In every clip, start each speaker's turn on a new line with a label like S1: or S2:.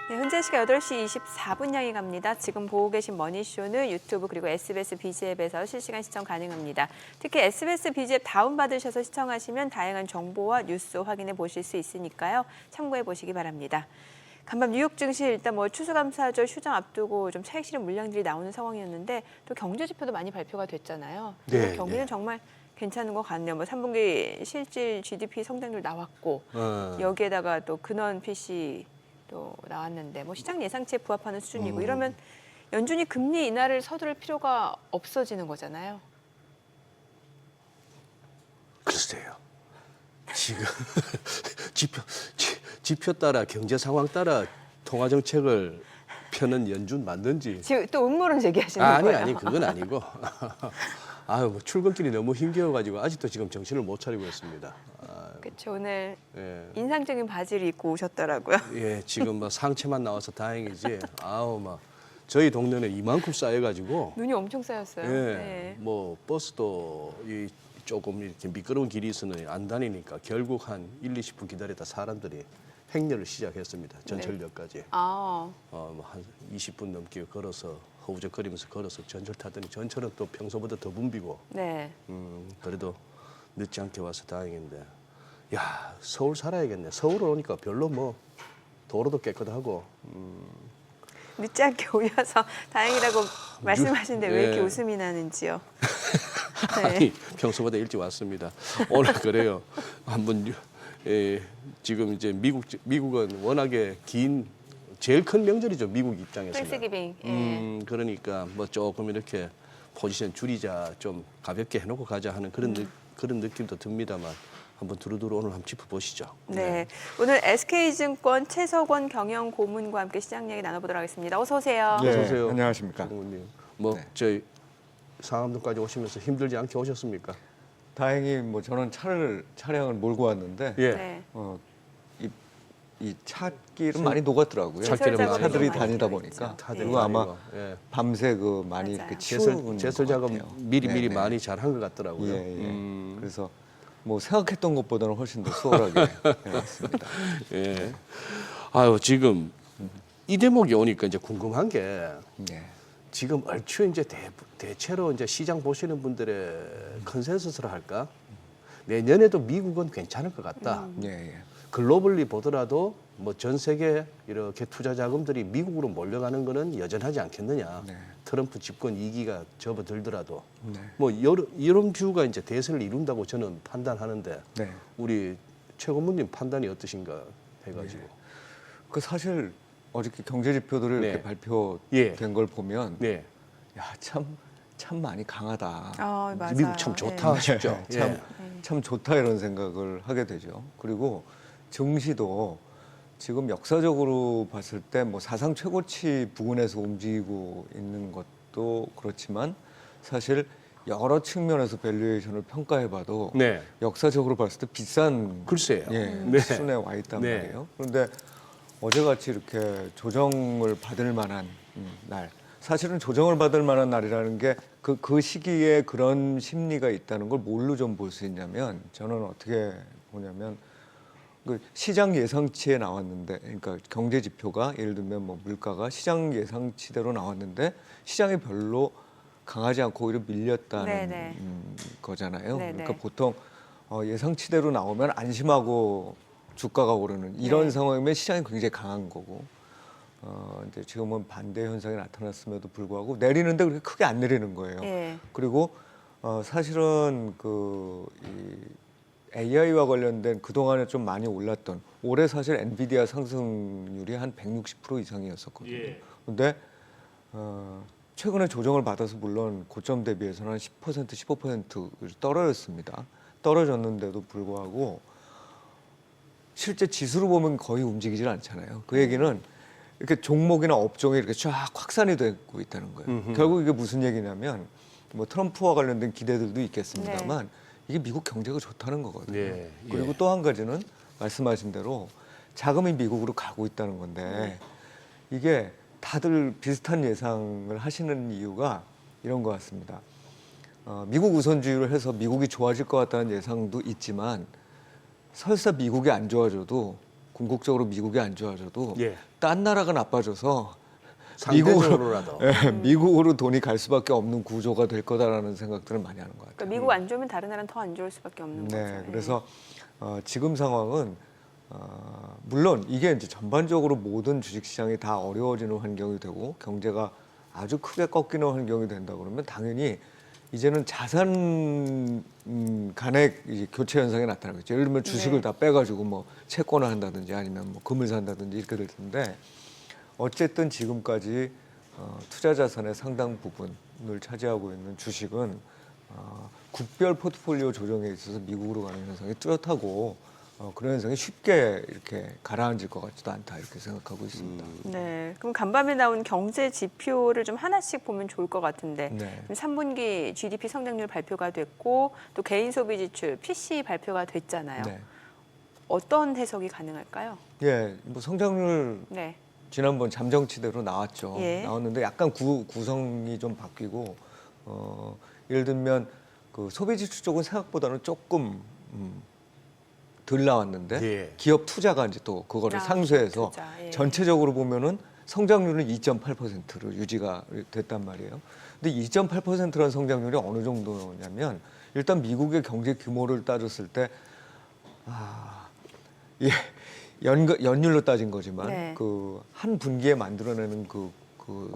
S1: 네, 현재 시각 8시 24분 향해 갑니다. 지금 보고 계신 머니쇼는 유튜브 그리고 SBS BG앱에서 실시간 시청 가능합니다. 특히 SBS BG앱 다운받으셔서 시청하시면 다양한 정보와 뉴스 확인해 보실 수 있으니까요. 참고해 보시기 바랍니다. 간밤 뉴욕 증시 일단 추수감사절 휴장 앞두고 좀 차익 실현 물량들이 나오는 상황이었는데 또 경제 지표도 많이 발표가 됐잖아요.
S2: 네,
S1: 경기는
S2: 네.
S1: 정말 괜찮은 것 같네요. 3분기 실질 GDP 성장률 나왔고 여기에다가 또 근원 PC 또 나왔는데 시장 예상치에 부합하는 수준이고 이러면 연준이 금리 인하를 서두를 필요가 없어지는 거잖아요.
S2: 글쎄요. 지금 지표 따라 경제 상황 따라 통화 정책을 펴는 연준 맞는지.
S1: 지금 또 음모론 제기하시는
S2: 아니
S1: 거예요.
S2: 아니 그건 아니고. 아유 출근길이 너무 힘겨워가지고 아직도 지금 정신을 못 차리고 있습니다.
S1: 그렇죠. 오늘
S2: 예.
S1: 인상적인 바지를 입고 오셨더라고요.
S2: 예, 지금 상체만 나와서 다행이지. 아우 저희 동네는 이만큼 쌓여가지고.
S1: 눈이 엄청 쌓였어요.
S2: 예,
S1: 네.
S2: 버스도 조금 이렇게 미끄러운 길이 있으니 안 다니니까 결국 한 1, 20분 기다리다 사람들이 행렬을 시작했습니다. 전철역까지. 한 20분 넘게 걸어서 허우적거리면서 걸어서 전철 타더니 전철은 또 평소보다 더 붐비고.
S1: 네.
S2: 그래도 늦지 않게 와서 다행인데. 야, 서울 살아야겠네. 서울 오니까 별로 도로도 깨끗하고.
S1: 늦지 않게 오셔서 다행이라고 말씀하시는데 왜 이렇게
S2: 예.
S1: 웃음이 나는지요?
S2: 아니, 평소보다 일찍 왔습니다. 오늘 그래요. 한번 지금 이제 미국은 워낙에 제일 큰 명절이죠. 미국 입장에서는.
S1: 땡스기빙.
S2: 그러니까 조금 이렇게 포지션 줄이자, 좀 가볍게 해놓고 가자 하는 그런 느낌도 듭니다만 한번 두루두루 오늘 한번 짚어보시죠.
S1: 네. 오늘 SK증권 최석원 경영고문과 함께 시장 이야기 나눠보도록 하겠습니다. 어서 오세요.
S3: 예,
S2: 어서 오세요.
S3: 안녕하십니까.
S2: 고문님.
S3: 네.
S2: 저희 상암동까지 오시면서 힘들지 않게 오셨습니까?
S3: 다행히 저는 차량을 몰고 왔는데
S2: 예.
S1: 네.
S3: 이 차길은 많이 녹았더라고요.
S2: 차길은 많이
S3: 차들이
S2: 녹았죠.
S3: 다니다 보니까
S2: 다들
S3: 그리고 아마
S2: 다니고, 예.
S3: 밤새 많이
S1: 맞아요.
S3: 이렇게 치우는
S2: 제설
S3: 것
S2: 작업
S3: 같아요.
S2: 미리
S3: 네, 네.
S2: 많이 잘한 것 같더라고요.
S3: 예. 그래서 생각했던 것보다는 훨씬 더 수월하게 해왔습니다.
S2: 예. 아유 지금 이 대목이 오니까 이제 궁금한 게
S3: 네.
S2: 지금 얼추 이제 대체로 이제 시장 보시는 분들의 컨센서스라 할까? 내년에도 미국은 괜찮을 것 같다.
S3: 예.
S2: 글로벌리 보더라도 전 세계 이렇게 투자 자금들이 미국으로 몰려가는 거는 여전하지 않겠느냐.
S3: 네.
S2: 트럼프 집권 2기가 접어들더라도
S3: 네.
S2: 이런 뷰가 이제 대세를 이룬다고 저는 판단하는데
S3: 네.
S2: 우리 최 고문님 판단이 어떠신가 해가지고.
S3: 사실 어저께 경제 지표들이
S2: 네.
S3: 이렇게 발표된
S2: 예.
S3: 걸 보면
S2: 네.
S3: 참 많이 강하다.
S1: 맞아요.
S2: 미국 참 좋다 싶죠.
S3: 네. 참 좋다 이런 생각을 하게 되죠. 그리고 증시도 지금 역사적으로 봤을 때 사상 최고치 부근에서 움직이고 있는 것도 그렇지만 사실 여러 측면에서 밸류에이션을 평가해봐도
S2: 네.
S3: 역사적으로 봤을 때 비싼
S2: 글쎄요.
S3: 네. 수준에 와 있단
S2: 네.
S3: 말이에요. 그런데 어제같이 이렇게 조정을 받을 만한 날, 사실은 조정을 받을 만한 날이라는 게 그 시기에 그런 심리가 있다는 걸 뭘로 좀 볼 수 있냐면 저는 어떻게 보냐면 시장 예상치에 나왔는데, 그러니까 경제 지표가 예를 들면 물가가 시장 예상치대로 나왔는데 시장이 별로 강하지 않고 오히려 밀렸다는 거잖아요.
S1: 네네.
S3: 그러니까 보통 예상치대로 나오면 안심하고 주가가 오르는 이런 상황이면 시장이 굉장히 강한 거고, 이제 지금은 반대 현상이 나타났음에도 불구하고 내리는데 그렇게 크게 안 내리는 거예요.
S1: 예.
S3: 그리고 사실은 이 AI와 관련된 그동안에 좀 많이 올랐던, 올해 사실 엔비디아 상승률이 한 160% 이상이었었거든요. 그런데 최근에 조정을 받아서 물론 고점 대비해서는 한 10%, 15% 떨어졌습니다. 떨어졌는데도 불구하고 실제 지수로 보면 거의 움직이질 않잖아요. 그 얘기는 이렇게 종목이나 업종이 이렇게 쫙 확산이 되고 있다는 거예요. 결국 이게 무슨 얘기냐면 트럼프와 관련된 기대들도 있겠습니다만 이게 미국 경제가 좋다는 거거든요.
S2: 예.
S3: 그리고 또 한 가지는 말씀하신 대로 자금이 미국으로 가고 있다는 건데 이게 다들 비슷한 예상을 하시는 이유가 이런 것 같습니다. 미국 우선주의를 해서 미국이 좋아질 것 같다는 예상도 있지만 설사 미국이 안 좋아져도 궁극적으로 미국이 안 좋아져도
S2: 예.
S3: 딴 나라가 나빠져서
S2: 상대적으로라도.
S3: 미국으로 돈이 갈 수밖에 없는 구조가 될 거다라는 생각들을 많이 하는 것 같아요.
S1: 그러니까 미국 안 좋으면 다른 나라는 더 안 좋을 수밖에 없는
S3: 네,
S1: 거죠. 예.
S3: 그래서 지금 상황은 물론 이게 이제 전반적으로 모든 주식시장이 다 어려워지는 환경이 되고 경제가 아주 크게 꺾이는 환경이 된다 그러면 당연히 이제는 자산 간의 이제 교체 현상이 나타나겠죠. 예를 들면 주식을
S1: 네.
S3: 다 빼가지고 뭐 채권을 한다든지 아니면 뭐 금을 산다든지 이렇게 될 텐데 어쨌든 지금까지 투자 자산의 상당 부분을 차지하고 있는 주식은 국별 포트폴리오 조정에 있어서 미국으로 가는 현상이 뚜렷하고 그런 현상이 쉽게 이렇게 가라앉을 것 같지도 않다 이렇게 생각하고 있습니다.
S1: 네, 그럼 간밤에 나온 경제 지표를 좀 하나씩 보면 좋을 것 같은데
S3: 네.
S1: 3분기 GDP 성장률 발표가 됐고 또 개인 소비 지출 PCE 발표가 됐잖아요.
S3: 네.
S1: 어떤 해석이 가능할까요?
S3: 예, 뭐 성장률
S1: 네,
S3: 지난번 잠정치대로 나왔죠.
S1: 예.
S3: 나왔는데 약간 구성이 좀 바뀌고 예를 들면 그 소비 지출 쪽은 생각보다는 조금 덜 나왔는데
S2: 예.
S3: 기업 투자가 이제 또 그거를 상쇄해서
S1: 투자, 예.
S3: 전체적으로 보면은 성장률은 2.8%로 유지가 됐단 말이에요. 근데 2.8%라는 성장률이 어느 정도냐면 일단 미국의 경제 규모를 따졌을 때 예, 연율로 따진 거지만
S1: 네.
S3: 그 한 분기에 만들어내는 그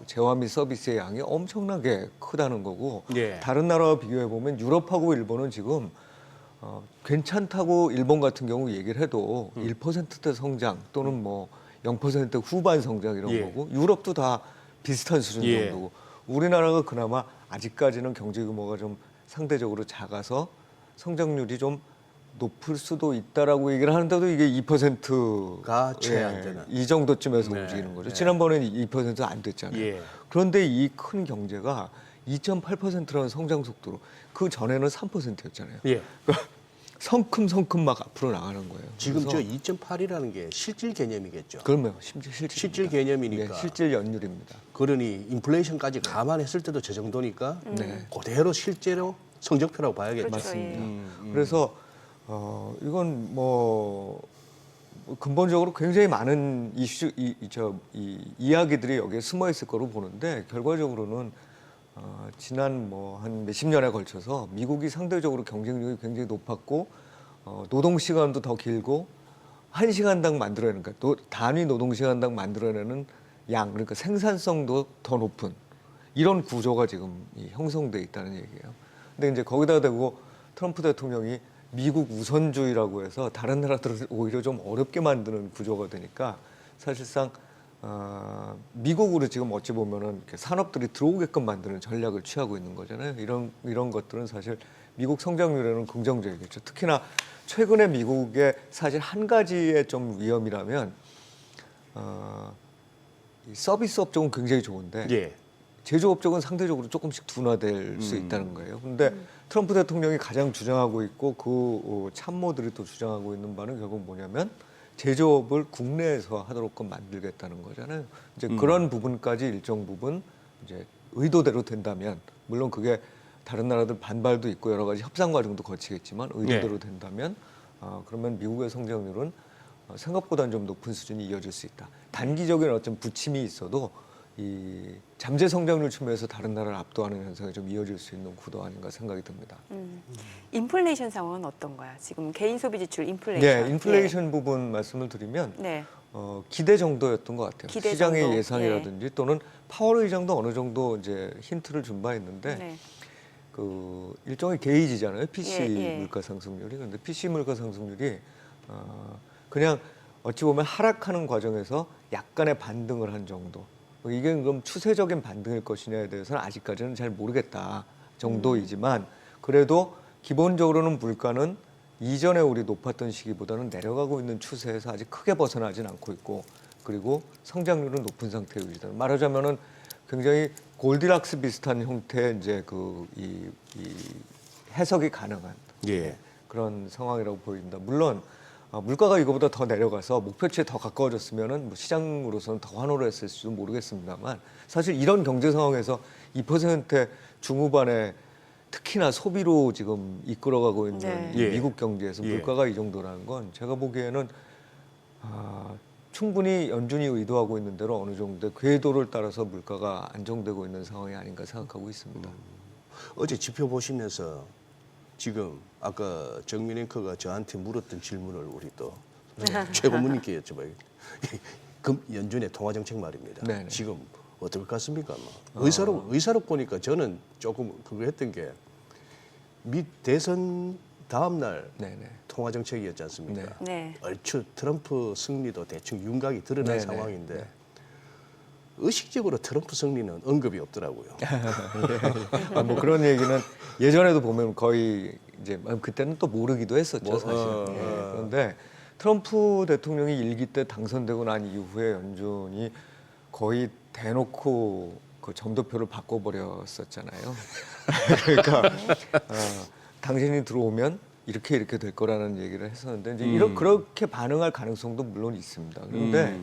S3: 재화 및 서비스의 양이 엄청나게 크다는 거고
S2: 예.
S3: 다른 나라와 비교해 보면 유럽하고 일본은 지금 괜찮다고 일본 같은 경우 얘기를 해도 1%대 성장 또는 뭐 0% 후반 성장 이런
S2: 예.
S3: 거고 유럽도 다 비슷한 수준
S2: 예.
S3: 정도고 우리나라가 그나마 아직까지는 경제 규모가 좀 상대적으로 작아서 성장률이 좀 높을 수도 있다라고 얘기를 하는데도 이게 2%가
S2: 채 안 되는.
S3: 이 정도쯤에서
S2: 네.
S3: 움직이는 거죠.
S2: 네.
S3: 지난번에는 2% 안 됐잖아요.
S2: 예.
S3: 그런데 이 큰 경제가 2.8%라는 성장 속도로 그 전에는 3%였잖아요.
S2: 예.
S3: 성큼성큼 막 앞으로 나가는 거예요.
S2: 지금
S3: 그래서
S2: 저 2.8이라는 게 실질 개념이겠죠.
S3: 그러면 실질
S2: 실질 개념이니까.
S3: 네, 실질 연율입니다.
S2: 그러니 인플레이션까지 감안했을 때도 저 정도니까
S3: 네.
S2: 그대로 실제로 성적표라고 봐야겠죠.
S1: 그렇죠.
S3: 맞습니다.
S1: 예.
S3: 그래서 이건 뭐 근본적으로 굉장히 많은 이야기들이 여기에 숨어 있을 거로 보는데 결과적으로는 지난 뭐 한 몇십 년에 걸쳐서 미국이 상대적으로 경쟁력이 굉장히 높았고 노동 시간도 더 길고 한 시간당 만들어내는 그러니까 단위 노동 시간당 만들어내는 양 그러니까 생산성도 더 높은 이런 구조가 지금 형성돼 있다는 얘기예요. 근데 이제 거기다 대고 트럼프 대통령이 미국 우선주의라고 해서 다른 나라들을 오히려 좀 어렵게 만드는 구조가 되니까 사실상 미국으로 지금 어찌 보면은 이렇게 산업들이 들어오게끔 만드는 전략을 취하고 있는 거잖아요. 이런 것들은 사실 미국 성장률에는 긍정적이겠죠. 특히나 최근에 미국의 사실 한 가지의 좀 위험이라면 이 서비스 업종은 굉장히 좋은데
S2: 예.
S3: 제조업 쪽은 상대적으로 조금씩 둔화될 수 있다는 거예요. 그런데 트럼프 대통령이 가장 주장하고 있고 그 참모들이 또 주장하고 있는 바는 결국 뭐냐면 제조업을 국내에서 하도록끔 만들겠다는 거잖아요. 이제 그런 부분까지 일정 부분 이제 의도대로 된다면 물론 그게 다른 나라들 반발도 있고 여러 가지 협상 과정도 거치겠지만 의도대로 된다면 그러면 미국의 성장률은 생각보다는 좀 높은 수준이 이어질 수 있다. 단기적인 어떤 부침이 있어도 이 잠재 성장률 측면에서 다른 나라를 압도하는 현상이 좀 이어질 수 있는 구도 아닌가 생각이 듭니다.
S1: 인플레이션 상황은 어떤가요? 지금 개인 소비 지출 인플레이션.
S3: 네, 인플레이션 부분 말씀을 드리면
S1: 네.
S3: 기대 정도였던 것 같아요.
S1: 기대
S3: 시장의
S1: 정도.
S3: 예상이라든지 또는 파월 의장도 어느 정도 이제 힌트를 준 바 있는데
S1: 네.
S3: 그 일종의 게이지잖아요. PC
S1: 예.
S3: 물가 상승률이. 근데 PC 물가 상승률이 그냥 어찌 보면 하락하는 과정에서 약간의 반등을 한 정도. 이게 그럼 추세적인 반등일 것이냐에 대해서는 아직까지는 잘 모르겠다 정도이지만 그래도 기본적으로는 물가는 이전에 우리 높았던 시기보다는 내려가고 있는 추세에서 아직 크게 벗어나진 않고 있고 그리고 성장률은 높은 상태에 유지다. 말하자면은 굉장히 골디락스 비슷한 형태의 이제 이 해석이 가능한
S2: 예.
S3: 그런 상황이라고 보입니다. 물론 물가가 이거보다 더 내려가서 목표치에 더 가까워졌으면은 뭐 시장으로서는 더 환호했을지도 모르겠습니다만 사실 이런 경제 상황에서 2% 중후반에 특히나 소비로 지금 이끌어가고 있는
S1: 네.
S3: 이
S2: 예.
S3: 미국 경제에서
S2: 예.
S3: 물가가 이 정도라는 건 제가 보기에는 충분히 연준이 의도하고 있는 대로 어느 정도 궤도를 따라서 물가가 안정되고 있는 상황이 아닌가 생각하고 있습니다.
S2: 어제 지표 보시면서 지금 아까 정민 앵커가 저한테 물었던 질문을 우리 또 최고문님께 여쭤봐요. 연준의 통화정책 말입니다.
S3: 네네.
S2: 지금 어떨 것 같습니까? 의사록 보니까 저는 조금 그거 했던 게 미 대선 다음 날
S3: 네네.
S2: 통화정책이었지 않습니까?
S1: 네.
S2: 얼추 트럼프 승리도 대충 윤곽이 드러난
S3: 네네.
S2: 상황인데
S3: 네.
S2: 의식적으로 트럼프 승리는 언급이 없더라고요.
S3: 뭐 그런 얘기는 예전에도 보면 거의 이제 그때는 또 모르기도 했었죠, 사실. 그런데 트럼프 대통령이 일기 때 당선되고 난 이후에 연준이 거의 대놓고 그 점도표를 바꿔버렸었잖아요. 그러니까 당신이 들어오면 이렇게 될 거라는 얘기를 했었는데 이제 그렇게 반응할 가능성도 물론 있습니다. 그런데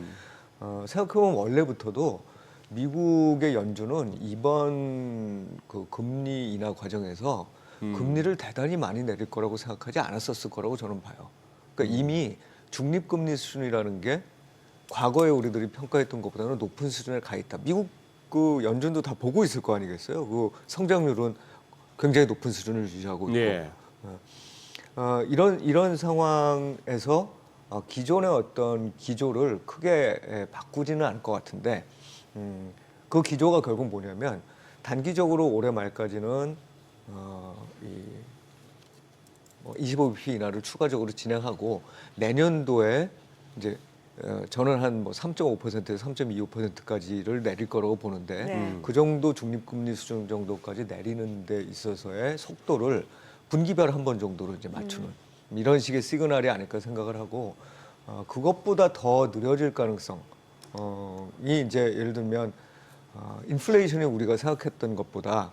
S3: 생각해보면 원래부터도 미국의 연준은 이번 그 금리 인하 과정에서 금리를 대단히 많이 내릴 거라고 생각하지 않았었을 거라고 저는 봐요. 그러니까 이미 중립금리 수준이라는 게 과거에 우리들이 평가했던 것보다는 높은 수준에 가 있다. 미국 그 연준도 다 보고 있을 거 아니겠어요? 그 성장률은 굉장히 높은 수준을 유지하고 있고.
S2: 네.
S3: 이런 상황에서 기존의 어떤 기조를 크게 바꾸지는 않을 것 같은데 그 기조가 결국 뭐냐면 단기적으로 올해 말까지는 25bp 인하를 추가적으로 진행하고 내년도에 이제 저는 한 뭐 3.5%에서 3.25%까지를 내릴 거라고 보는데
S1: 네.
S3: 그 정도 중립금리 수준 정도까지 내리는 데 있어서의 속도를 분기별 한 번 정도로 이제 맞추는 이런 식의 시그널이 아닐까 생각을 하고 그것보다 더 느려질 가능성이 이제 예를 들면 인플레이션이 우리가 생각했던 것보다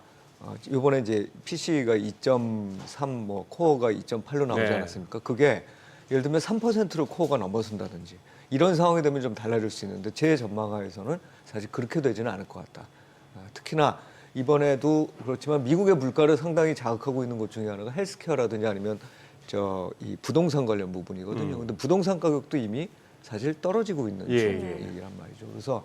S3: 이번에 이제 PC가 2.3 뭐 코어가 2.8로 나오지
S2: 네.
S3: 않았습니까? 그게 예를 들면 3%를 코어가 넘어선다든지 이런 상황이 되면 좀 달라질 수 있는데 제 전망하에서는 사실 그렇게 되지는 않을 것 같다. 특히나 이번에도 그렇지만 미국의 물가를 상당히 자극하고 있는 것 중에 하나가 헬스케어라든지 아니면 이 부동산 관련 부분이거든요. 근데 부동산 가격도 이미 사실 떨어지고 있는 중이란 말이죠. 그래서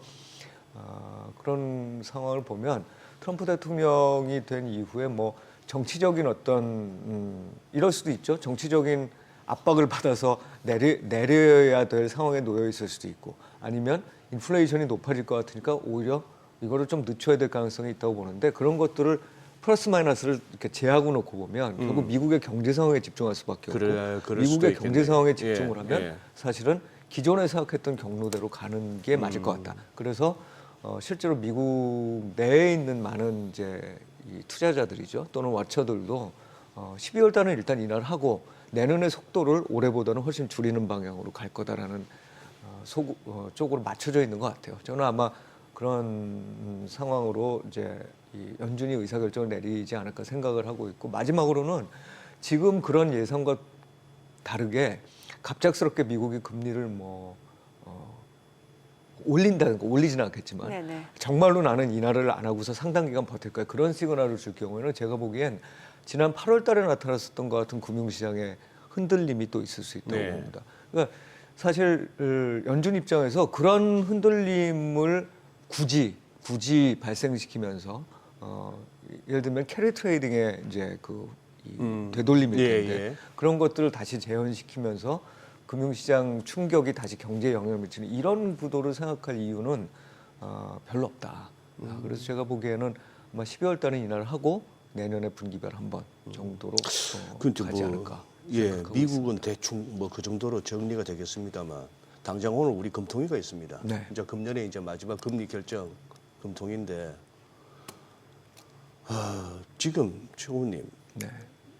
S3: 그런 상황을 보면 트럼프 대통령이 된 이후에 뭐 정치적인 어떤 이럴 수도 있죠. 정치적인 압박을 받아서 내려야 될 상황에 놓여 있을 수도 있고 아니면 인플레이션이 높아질 것 같으니까 오히려 이거를 좀 늦춰야 될 가능성이 있다고 보는데 그런 것들을 플러스 마이너스를 이렇게 제하고 놓고 보면 결국 미국의 경제 상황에 집중할 수밖에 없고
S2: 그럴
S3: 미국의
S2: 수도
S3: 경제
S2: 있겠네요.
S3: 상황에 집중을
S2: 예,
S3: 하면
S2: 예.
S3: 사실은 기존에 생각했던 경로대로 가는 게 맞을 것 같다. 그래서 실제로 미국 내에 있는 많은 이제 이 투자자들이죠 또는 와처들도 12월 달은 일단 인하를 하고 내년의 속도를 올해보다는 훨씬 줄이는 방향으로 갈 거다라는 쪽으로 맞춰져 있는 것 같아요. 저는 아마 그런 상황으로 이제 이 연준이 의사결정을 내리지 않을까 생각을 하고 있고 마지막으로는 지금 그런 예상과 다르게 갑작스럽게 미국이 금리를 올린다는 거 올리지는 않겠지만
S1: 네네.
S3: 정말로 나는 인하를 안 하고서 상당 기간 버틸 거야 그런 시그널을 줄 경우에는 제가 보기엔 지난 8월 달에 나타났었던 것 같은 금융시장의 흔들림이 또 있을 수 있다고
S2: 네.
S3: 봅니다. 그러니까 사실 연준 입장에서 그런 흔들림을 굳이 발생시키면서 예를 들면 캐리 트레이딩의 이제 되돌림일 텐데 그런 것들을 다시 재현시키면서 금융시장 충격이 다시 경제에 영향을 미치는 이런 구도를 생각할 이유는 별로 없다. 그래서 제가 보기에는 아마 12월 달에 인하를 하고 내년에 분기별 한 번 정도로 가지 않을까. 생각하고
S2: 미국은
S3: 있습니다.
S2: 대충 뭐 그 정도로 정리가 되겠습니다만 당장 오늘 우리 금통위가 있습니다.
S3: 네.
S2: 이제 금년에 이제 마지막 금리 결정 금통인데 지금 최고님
S3: 네.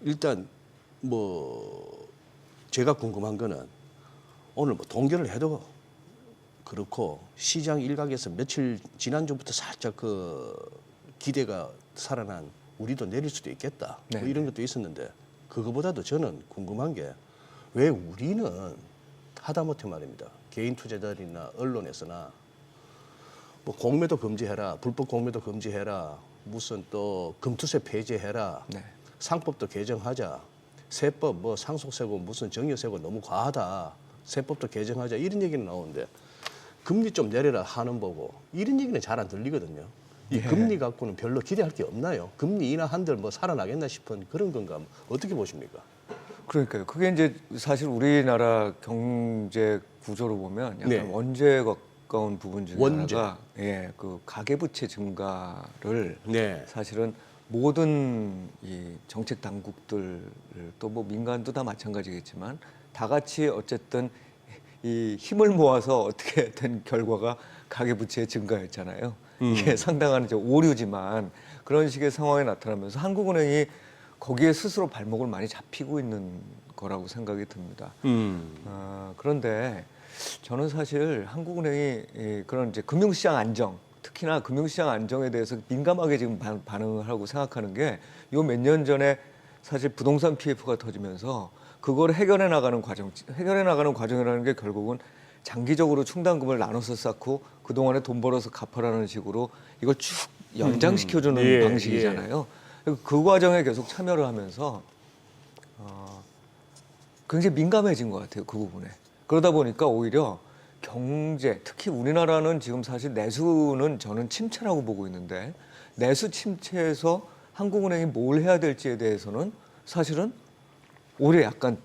S2: 일단 뭐 제가 궁금한 거는 오늘 뭐 동결을 해도 그렇고 시장 일각에서 며칠 지난주부터 살짝 그 기대가 살아난 우리도 내릴 수도 있겠다.
S3: 네.
S2: 뭐 이런 것도 있었는데 그거보다도 저는 궁금한 게 왜 우리는 하다못해 말입니다. 개인 투자자들이나 언론에서나 뭐 공매도 금지해라, 불법 공매도 금지해라, 무슨 또 금투세 폐지해라,
S3: 네.
S2: 상법도 개정하자, 세법 뭐 상속세고 무슨 증여세고 너무 과하다, 세법도 개정하자 이런 얘기는 나오는데 금리 좀 내려라 하는 보고 이런 얘기는 잘 안 들리거든요. 이 금리 갖고는 별로 기대할 게 없나요? 금리 인하 한들 뭐 살아나겠나 싶은 그런 건가 어떻게 보십니까?
S3: 그러니까요. 그게 이제 사실 우리나라 경제 구조로 보면 약간
S2: 네.
S3: 원죄에 가까운 부분 중에
S2: 원죄.
S3: 하나가 그 가계부채 증가를
S2: 네.
S3: 사실은 모든 이 정책 당국들 또 뭐 민간도 다 마찬가지겠지만 다 같이 어쨌든 이 힘을 모아서 어떻게 된 결과가 가계부채의 증가였잖아요. 이게 상당한 이제 오류지만 그런 식의 상황이 나타나면서 한국은행이 거기에 스스로 발목을 많이 잡히고 있는 거라고 생각이 듭니다. 그런데 저는 사실 한국은행이 그런 이제 금융시장 안정, 특히나 금융시장 안정에 대해서 민감하게 지금 반응을 하고 생각하는 게 요 몇 년 전에 사실 부동산 PF가 터지면서 그걸 해결해 나가는 과정이라는 게 결국은 장기적으로 충당금을 나눠서 쌓고 그동안에 돈 벌어서 갚아라는 식으로 이걸 쭉 연장시켜주는
S2: 예,
S3: 방식이잖아요. 그 과정에 계속 참여를 하면서 굉장히 민감해진 것 같아요. 그 부분에. 그러다 보니까 오히려 경제, 특히 우리나라는 지금 사실 내수는 저는 침체라고 보고 있는데 내수 침체에서 한국은행이 뭘 해야 될지에 대해서는 사실은 오히려 약간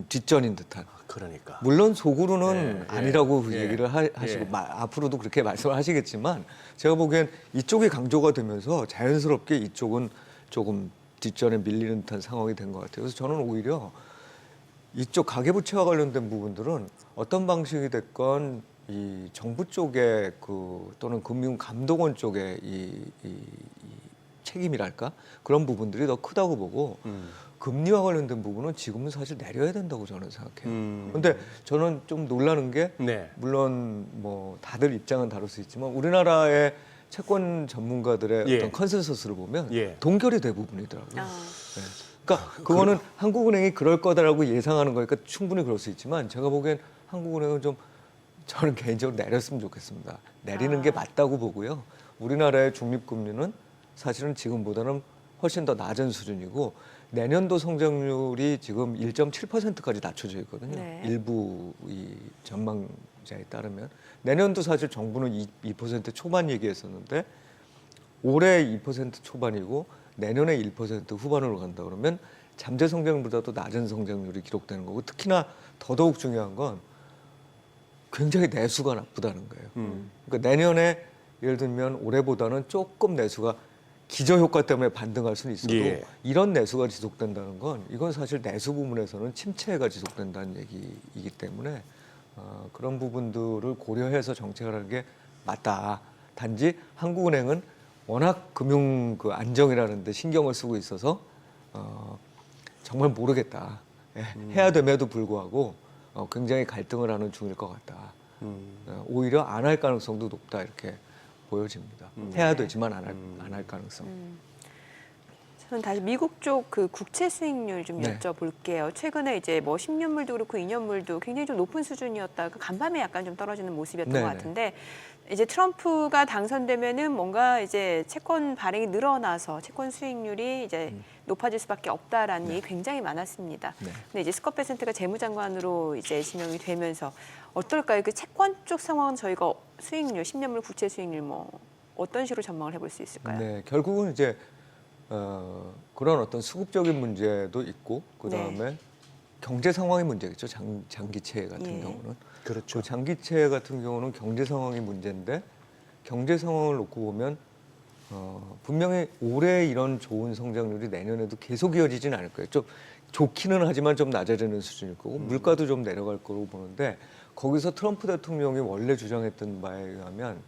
S3: 뒷전인 듯한.
S2: 그러니까.
S3: 물론 속으로는
S2: 예,
S3: 아니라고
S2: 예,
S3: 얘기를 하시고
S2: 예.
S3: 앞으로도 그렇게 말씀을 하시겠지만 제가 보기엔 이쪽이 강조가 되면서 자연스럽게 이쪽은 조금 뒷전에 밀리는 듯한 상황이 된 것 같아요. 그래서 저는 오히려 이쪽 가계부채와 관련된 부분들은 어떤 방식이 됐건 이 정부 쪽에 또는 금융감독원 쪽에 이 책임이랄까 그런 부분들이 더 크다고 보고 금리와 관련된 부분은 지금은 사실 내려야 된다고 저는 생각해요. 그런데 저는 좀 놀라는 게
S2: 네.
S3: 물론 뭐 다들 입장은 다를 수 있지만 우리나라의 채권 전문가들의
S2: 예.
S3: 어떤 컨센서스를 보면
S2: 예.
S3: 동결이 대부분이더라고요.
S1: 아,
S3: 네. 그러니까 그거는 한국은행이 그럴 거다라고 예상하는 거니까 충분히 그럴 수 있지만 제가 보기엔 한국은행은 좀 저는 개인적으로 내렸으면 좋겠습니다. 내리는 게 맞다고 보고요. 우리나라의 중립금리는 사실은 지금보다는 훨씬 더 낮은 수준이고 내년도 성장률이 지금 1.7%까지 낮춰져 있거든요.
S1: 네.
S3: 일부 이 전망자에 따르면 내년도 사실 정부는 2% 초반 얘기했었는데 올해 2% 초반이고 내년에 1% 후반으로 간다 그러면 잠재 성장률보다도 낮은 성장률이 기록되는 거고 특히나 더더욱 중요한 건 굉장히 내수가 나쁘다는 거예요. 그러니까 내년에 예를 들면 올해보다는 조금 내수가 기저효과 때문에 반등할 수는 있어도
S2: 예.
S3: 이런 내수가 지속된다는 건 이건 사실 내수 부분에서는 침체가 지속된다는 얘기이기 때문에 그런 부분들을 고려해서 정책을 하는 게 맞다. 단지 한국은행은 워낙 금융 안정이라는 데 신경을 쓰고 있어서 정말 모르겠다. 해야 됨에도 불구하고 굉장히 갈등을 하는 중일 것 같다. 오히려 안 할 가능성도 높다 이렇게 보여집니다. 해야 되지만 안 할 가능성.
S1: 저는 다시 미국 쪽 그 국채 수익률 좀
S3: 네.
S1: 여쭤볼게요. 최근에 이제 뭐 10년물도 그렇고 2년물도 굉장히 좀 높은 수준이었다가 간밤에 약간 좀 떨어지는 모습이었던
S3: 네네.
S1: 것 같은데 이제 트럼프가 당선되면은 뭔가 이제 채권 발행이 늘어나서 채권 수익률이 이제 높아질 수밖에 없다라는 얘기 굉장히 많았습니다.
S3: 네.
S1: 근데 이제 스콧 베센트가 재무장관으로 이제 지명이 되면서 어떨까요? 그 채권 쪽 상황은 저희가 수익률, 10년물 국채 수익률 뭐 어떤 식으로 전망을 해볼 수 있을까요?
S3: 네, 결국은 이제 그런 어떤 수급적인 문제도 있고 그 다음에 경제 상황의 문제겠죠. 장기채 같은
S1: 예.
S3: 경우는.
S2: 그렇죠.
S3: 그 장기채 같은 경우는 경제 상황이 문제인데 경제 상황을 놓고 보면 분명히 올해 이런 좋은 성장률이 내년에도 계속 이어지진 않을 거예요. 좀 좋기는 하지만 좀 낮아지는 수준일 거고 물가도 좀 내려갈 거로 보는데 거기서 트럼프 대통령이 원래 주장했던 바에 의하면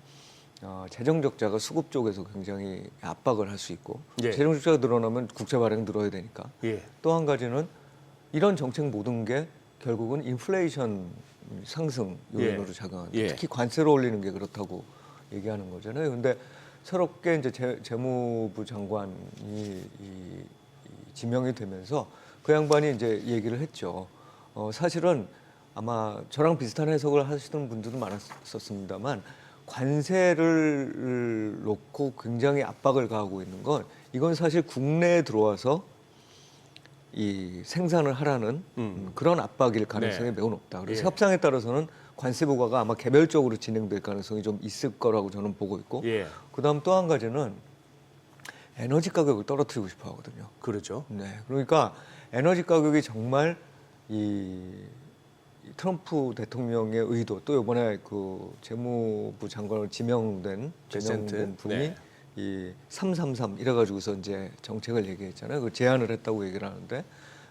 S3: 재정 적자가 수급 쪽에서 굉장히 압박을 할 수 있고
S2: 예.
S3: 재정 적자가 늘어나면 국채 발행 늘어야 되니까
S2: 예.
S3: 또 한 가지는 이런 정책 모든 게 결국은 인플레이션 상승 요인으로
S2: 예.
S3: 작용한다.
S2: 예.
S3: 특히 관세를 올리는 게 그렇다고 얘기하는 거잖아요. 근데 새롭게 이제 재무부 장관이 이 지명이 되면서 그 양반이 이제 얘기를 했죠. 사실은 아마 저랑 비슷한 해석을 하시는 분들도 많았었습니다만 관세를 놓고 굉장히 압박을 가하고 있는 건 이건 사실 국내에 들어와서 이 생산을 하라는 그런 압박일 가능성이
S2: 네.
S3: 매우 높다. 그래서
S2: 예.
S3: 협상에 따라서는 관세 부과가 아마 개별적으로 진행될 가능성이 좀 있을 거라고 저는 보고 있고,
S2: 예.
S3: 그다음 또 한 가지는 에너지 가격을 떨어뜨리고 싶어 하거든요.
S2: 그렇죠.
S3: 네, 그러니까 에너지 가격이 정말 이 트럼프 대통령의 의도, 또 이번에 그 재무부 장관으로 지명된
S2: 베센트.
S3: 분이
S2: 네.
S3: 이 333 이래가지고서 이제 정책을 얘기했잖아요. 그 제안을 했다고 얘기를 하는데,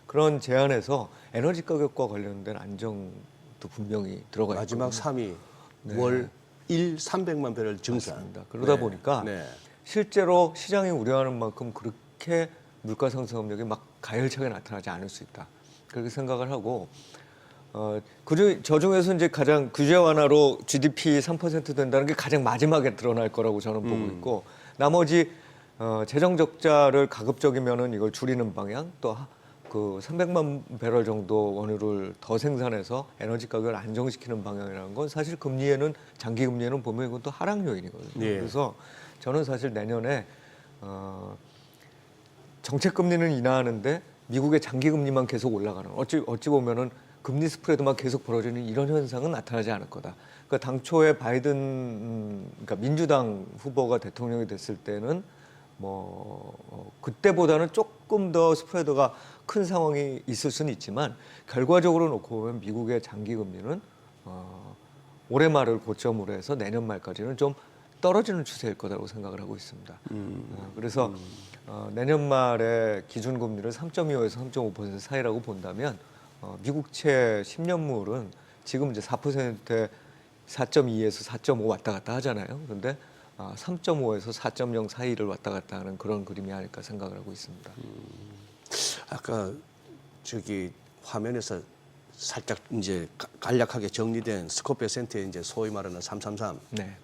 S3: 그런 제안에서 에너지 가격과 관련된 안정도 분명히 들어가 있거든요.
S2: 마지막 3위
S3: 네.
S2: 월 300만 배럴 증산.
S3: 맞습니다. 그러다 보니까
S2: 네.
S3: 실제로 시장이 우려하는 만큼 그렇게 물가 상승 압력이 막 가열차게 나타나지 않을 수 있다. 그렇게 생각을 하고, 저 중에서 이제 가장 규제 완화로 GDP 3% 된다는 게 가장 마지막에 드러날 거라고 저는 보고 있고, 나머지 재정 적자를 가급적이면은 이걸 줄이는 방향, 또 그 300만 배럴 정도 원유를 더 생산해서 에너지 가격을 안정시키는 방향이라는 건 사실 금리에는, 장기 금리에는 보면 이건 또 하락 요인이거든요.
S2: 예.
S3: 그래서 저는 사실 내년에 정책 금리는 인하하는데 미국의 장기 금리만 계속 올라가는, 어찌 보면은 금리 스프레드만 계속 벌어지는 이런 현상은 나타나지 않을 거다. 그러니까 당초에 바이든, 그러니까 민주당 후보가 대통령이 됐을 때는 그때보다는 조금 더 스프레드가 큰 상황이 있을 수는 있지만, 결과적으로 놓고 보면 미국의 장기 금리는 올해 말을 고점으로 해서 내년 말까지는 좀 떨어지는 추세일 거라고 생각을 하고 있습니다. 그래서 내년 말에 기준금리를 3.25에서 3.5% 사이라고 본다면, 미국채 10년물은 지금 이제 4%에 4.2에서 4.5 왔다 갔다 하잖아요. 그런데 3.5에서 4.0 사이를 왔다 갔다 하는 그런 그림이 아닐까 생각을 하고 있습니다.
S2: 아까 저기 화면에서 살짝 이제 간략하게 정리된 스코페센트의 이제 소위 말하는 333.
S3: 네.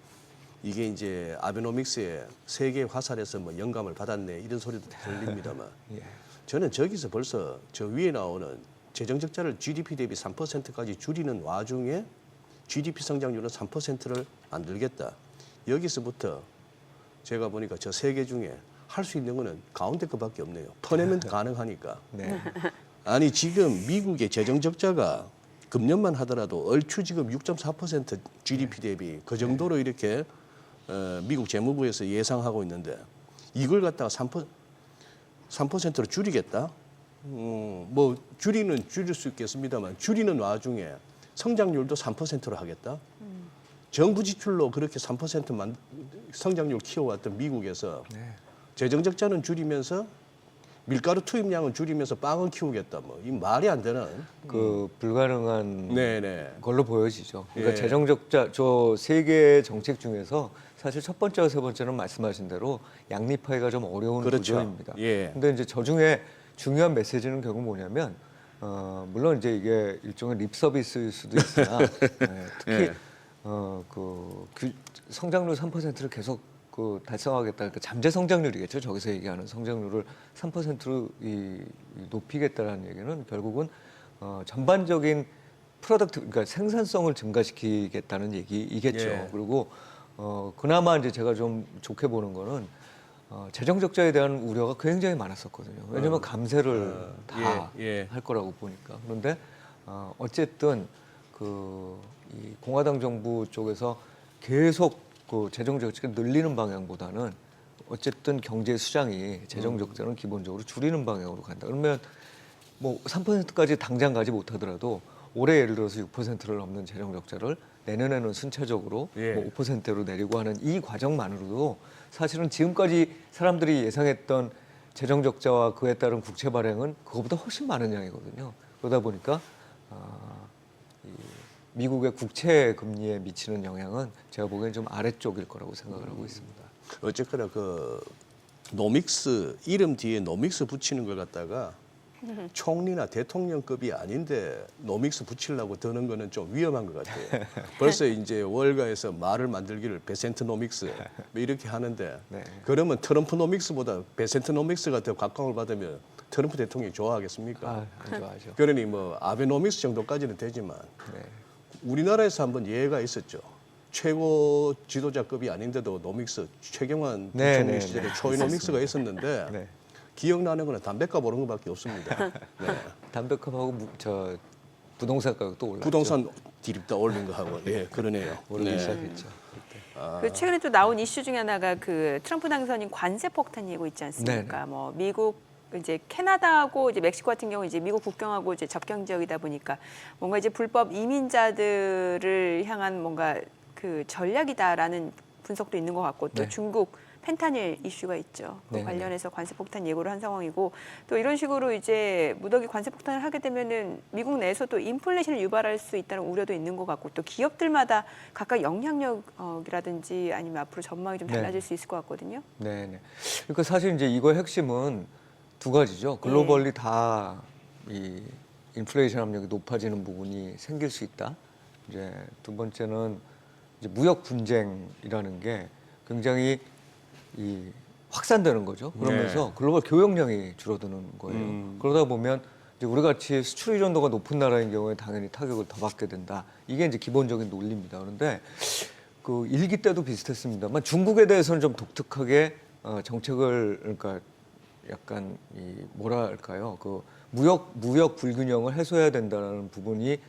S2: 이게 이제 아베노믹스의 세계 화살에서 뭐 영감을 받았네 이런 소리도 들립니다만
S3: 예.
S2: 저는 저기서 벌써 저 위에 나오는 재정 적자를 GDP 대비 3%까지 줄이는 와중에 GDP 성장률은 3%를 만들겠다. 여기서부터 제가 보니까 저 세 개 중에 할 수 있는 거는 가운데 거밖에 없네요. 퍼내면 가능하니까.
S3: 네.
S2: 아니 지금 미국의 재정 적자가 금년만 하더라도 얼추 지금 6.4% GDP 대비 그 정도로 이렇게 미국 재무부에서 예상하고 있는데 이걸 갖다가 3%로 줄이겠다? 뭐 줄일 수 있겠습니다만 줄이는 와중에 성장률도 3%로 하겠다? 정부 지출로 그렇게 3%만 성장률 키워왔던 미국에서
S3: 네.
S2: 재정 적자는 줄이면서 밀가루 투입량은 줄이면서 빵은 키우겠다. 뭐 이 말이 안 되는.
S3: 그 불가능한
S2: 네네.
S3: 걸로 보여지죠. 그러니까
S2: 예.
S3: 재정 적자, 저 세 개의 정책 중에서 사실 첫 번째와 세 번째는 말씀하신 대로 양립하기가 좀 어려운
S2: 그렇죠.
S3: 구조입니다.
S2: 예.
S3: 근데 이제 저 중에 중요한 메시지는 결국 뭐냐면, 물론 이제 이게 일종의 립 서비스일 수도 있으나 특히
S2: 예.
S3: 성장률 3%를 계속 달성하겠다. 그러니까 잠재 성장률이겠죠. 저기서 얘기하는 성장률을 3%로 높이겠다라는 얘기는 결국은 전반적인 프로덕트, 그러니까 생산성을 증가시키겠다는 얘기이겠죠.
S2: 예.
S3: 그리고 그나마 이제 제가 좀 좋게 보는 거는 재정 적자에 대한 우려가 굉장히 많았었거든요. 왜냐하면 감세를 다 할 거라고 보니까. 그런데 어쨌든 이 공화당 정부 쪽에서 계속 그 재정 적자를 늘리는 방향보다는 어쨌든 경제 수장이 재정 적자는 기본적으로 줄이는 방향으로 간다. 그러면 뭐 3%까지 당장 가지 못하더라도 올해 예를 들어서 6%를 넘는 재정 적자를 내년에는 순차적으로
S2: 예.
S3: 뭐 5%로 내리고 하는 이 과정만으로도 사실은 지금까지 사람들이 예상했던 재정 적자와 그에 따른 국채 발행은 그거보다 훨씬 많은 양이거든요. 그러다 보니까 미국의 국채 금리에 미치는 영향은 제가 보기엔 좀 아래쪽일 거라고 생각을 하고 있습니다.
S2: 어쨌거나 그 노믹스 이름 뒤에 노믹스 붙이는 걸 갖다가 총리나 대통령급이 아닌데 노믹스 붙이려고 드는 거는 좀 위험한 것 같아요. 벌써 이제 월가에서 말을 만들기를 베센트 노믹스 뭐 이렇게 하는데
S3: 네.
S2: 그러면 트럼프 노믹스보다 베센트 노믹스가 더 각광을 받으면 트럼프 대통령이 좋아하겠습니까?
S3: 안 좋아하죠.
S2: 그러니 뭐 아베노믹스 정도까지는 되지만
S3: 네.
S2: 우리나라에서 한번 예가 있었죠. 최고 지도자급이 아닌데도 노믹스 최경환
S3: 네,
S2: 부총리
S3: 네,
S2: 시절에
S3: 네.
S2: 초이노믹스가 있었는데
S3: 네.
S2: 기억나는 거는 담배값 오른 것밖에 없습니다. 네.
S3: 담배값하고 부동산 가격도 올랐죠.
S2: 부동산 디립다 올린 거 하고 예, 그러네요.
S3: 오르기
S2: 네.
S3: 시작했죠.
S1: 그 최근에 또 나온 이슈 중에 하나가 그 트럼프 당선인 관세 폭탄 예고 있지 않습니까? 뭐 미국 이제 캐나다하고 이제 멕시코 같은 경우 이제 미국 국경하고 이제 접경 지역이다 보니까 뭔가 이제 불법 이민자들을 향한 뭔가 그 전략이다라는 분석도 있는 것 같고 또
S3: 네.
S1: 중국 펜타닐 이슈가 있죠. 그
S3: 네.
S1: 관련해서 관세폭탄 예고를 한 상황이고 또 이런 식으로 이제 무더기 관세폭탄을 하게 되면은 미국 내에서도 인플레이션을 유발할 수 있다는 우려도 있는 것 같고 또 기업들마다 각각 영향력이라든지 아니면 앞으로 전망이 좀 달라질 수 있을 것 같거든요.
S3: 네. 그러니까 사실 이제 이거의 핵심은 두 가지죠. 글로벌리 다 이 인플레이션 압력이 높아지는 부분이 생길 수 있다. 이제 두 번째는 이제 무역 분쟁이라는 게 굉장히 이 확산되는 거죠. 그러면서 글로벌 교역량이 줄어드는 거예요. 그러다 보면 이제 우리 같이 수출 의존도가 높은 나라인 경우에 당연히 타격을 더 받게 된다. 이게 이제 기본적인 논리입니다. 그런데 그 일기 때도 비슷했습니다만 중국에 대해서는 좀 독특하게 정책을 그러니까 약간 이 뭐랄까요? 그 무역 불균형을 해소해야 된다는 부분이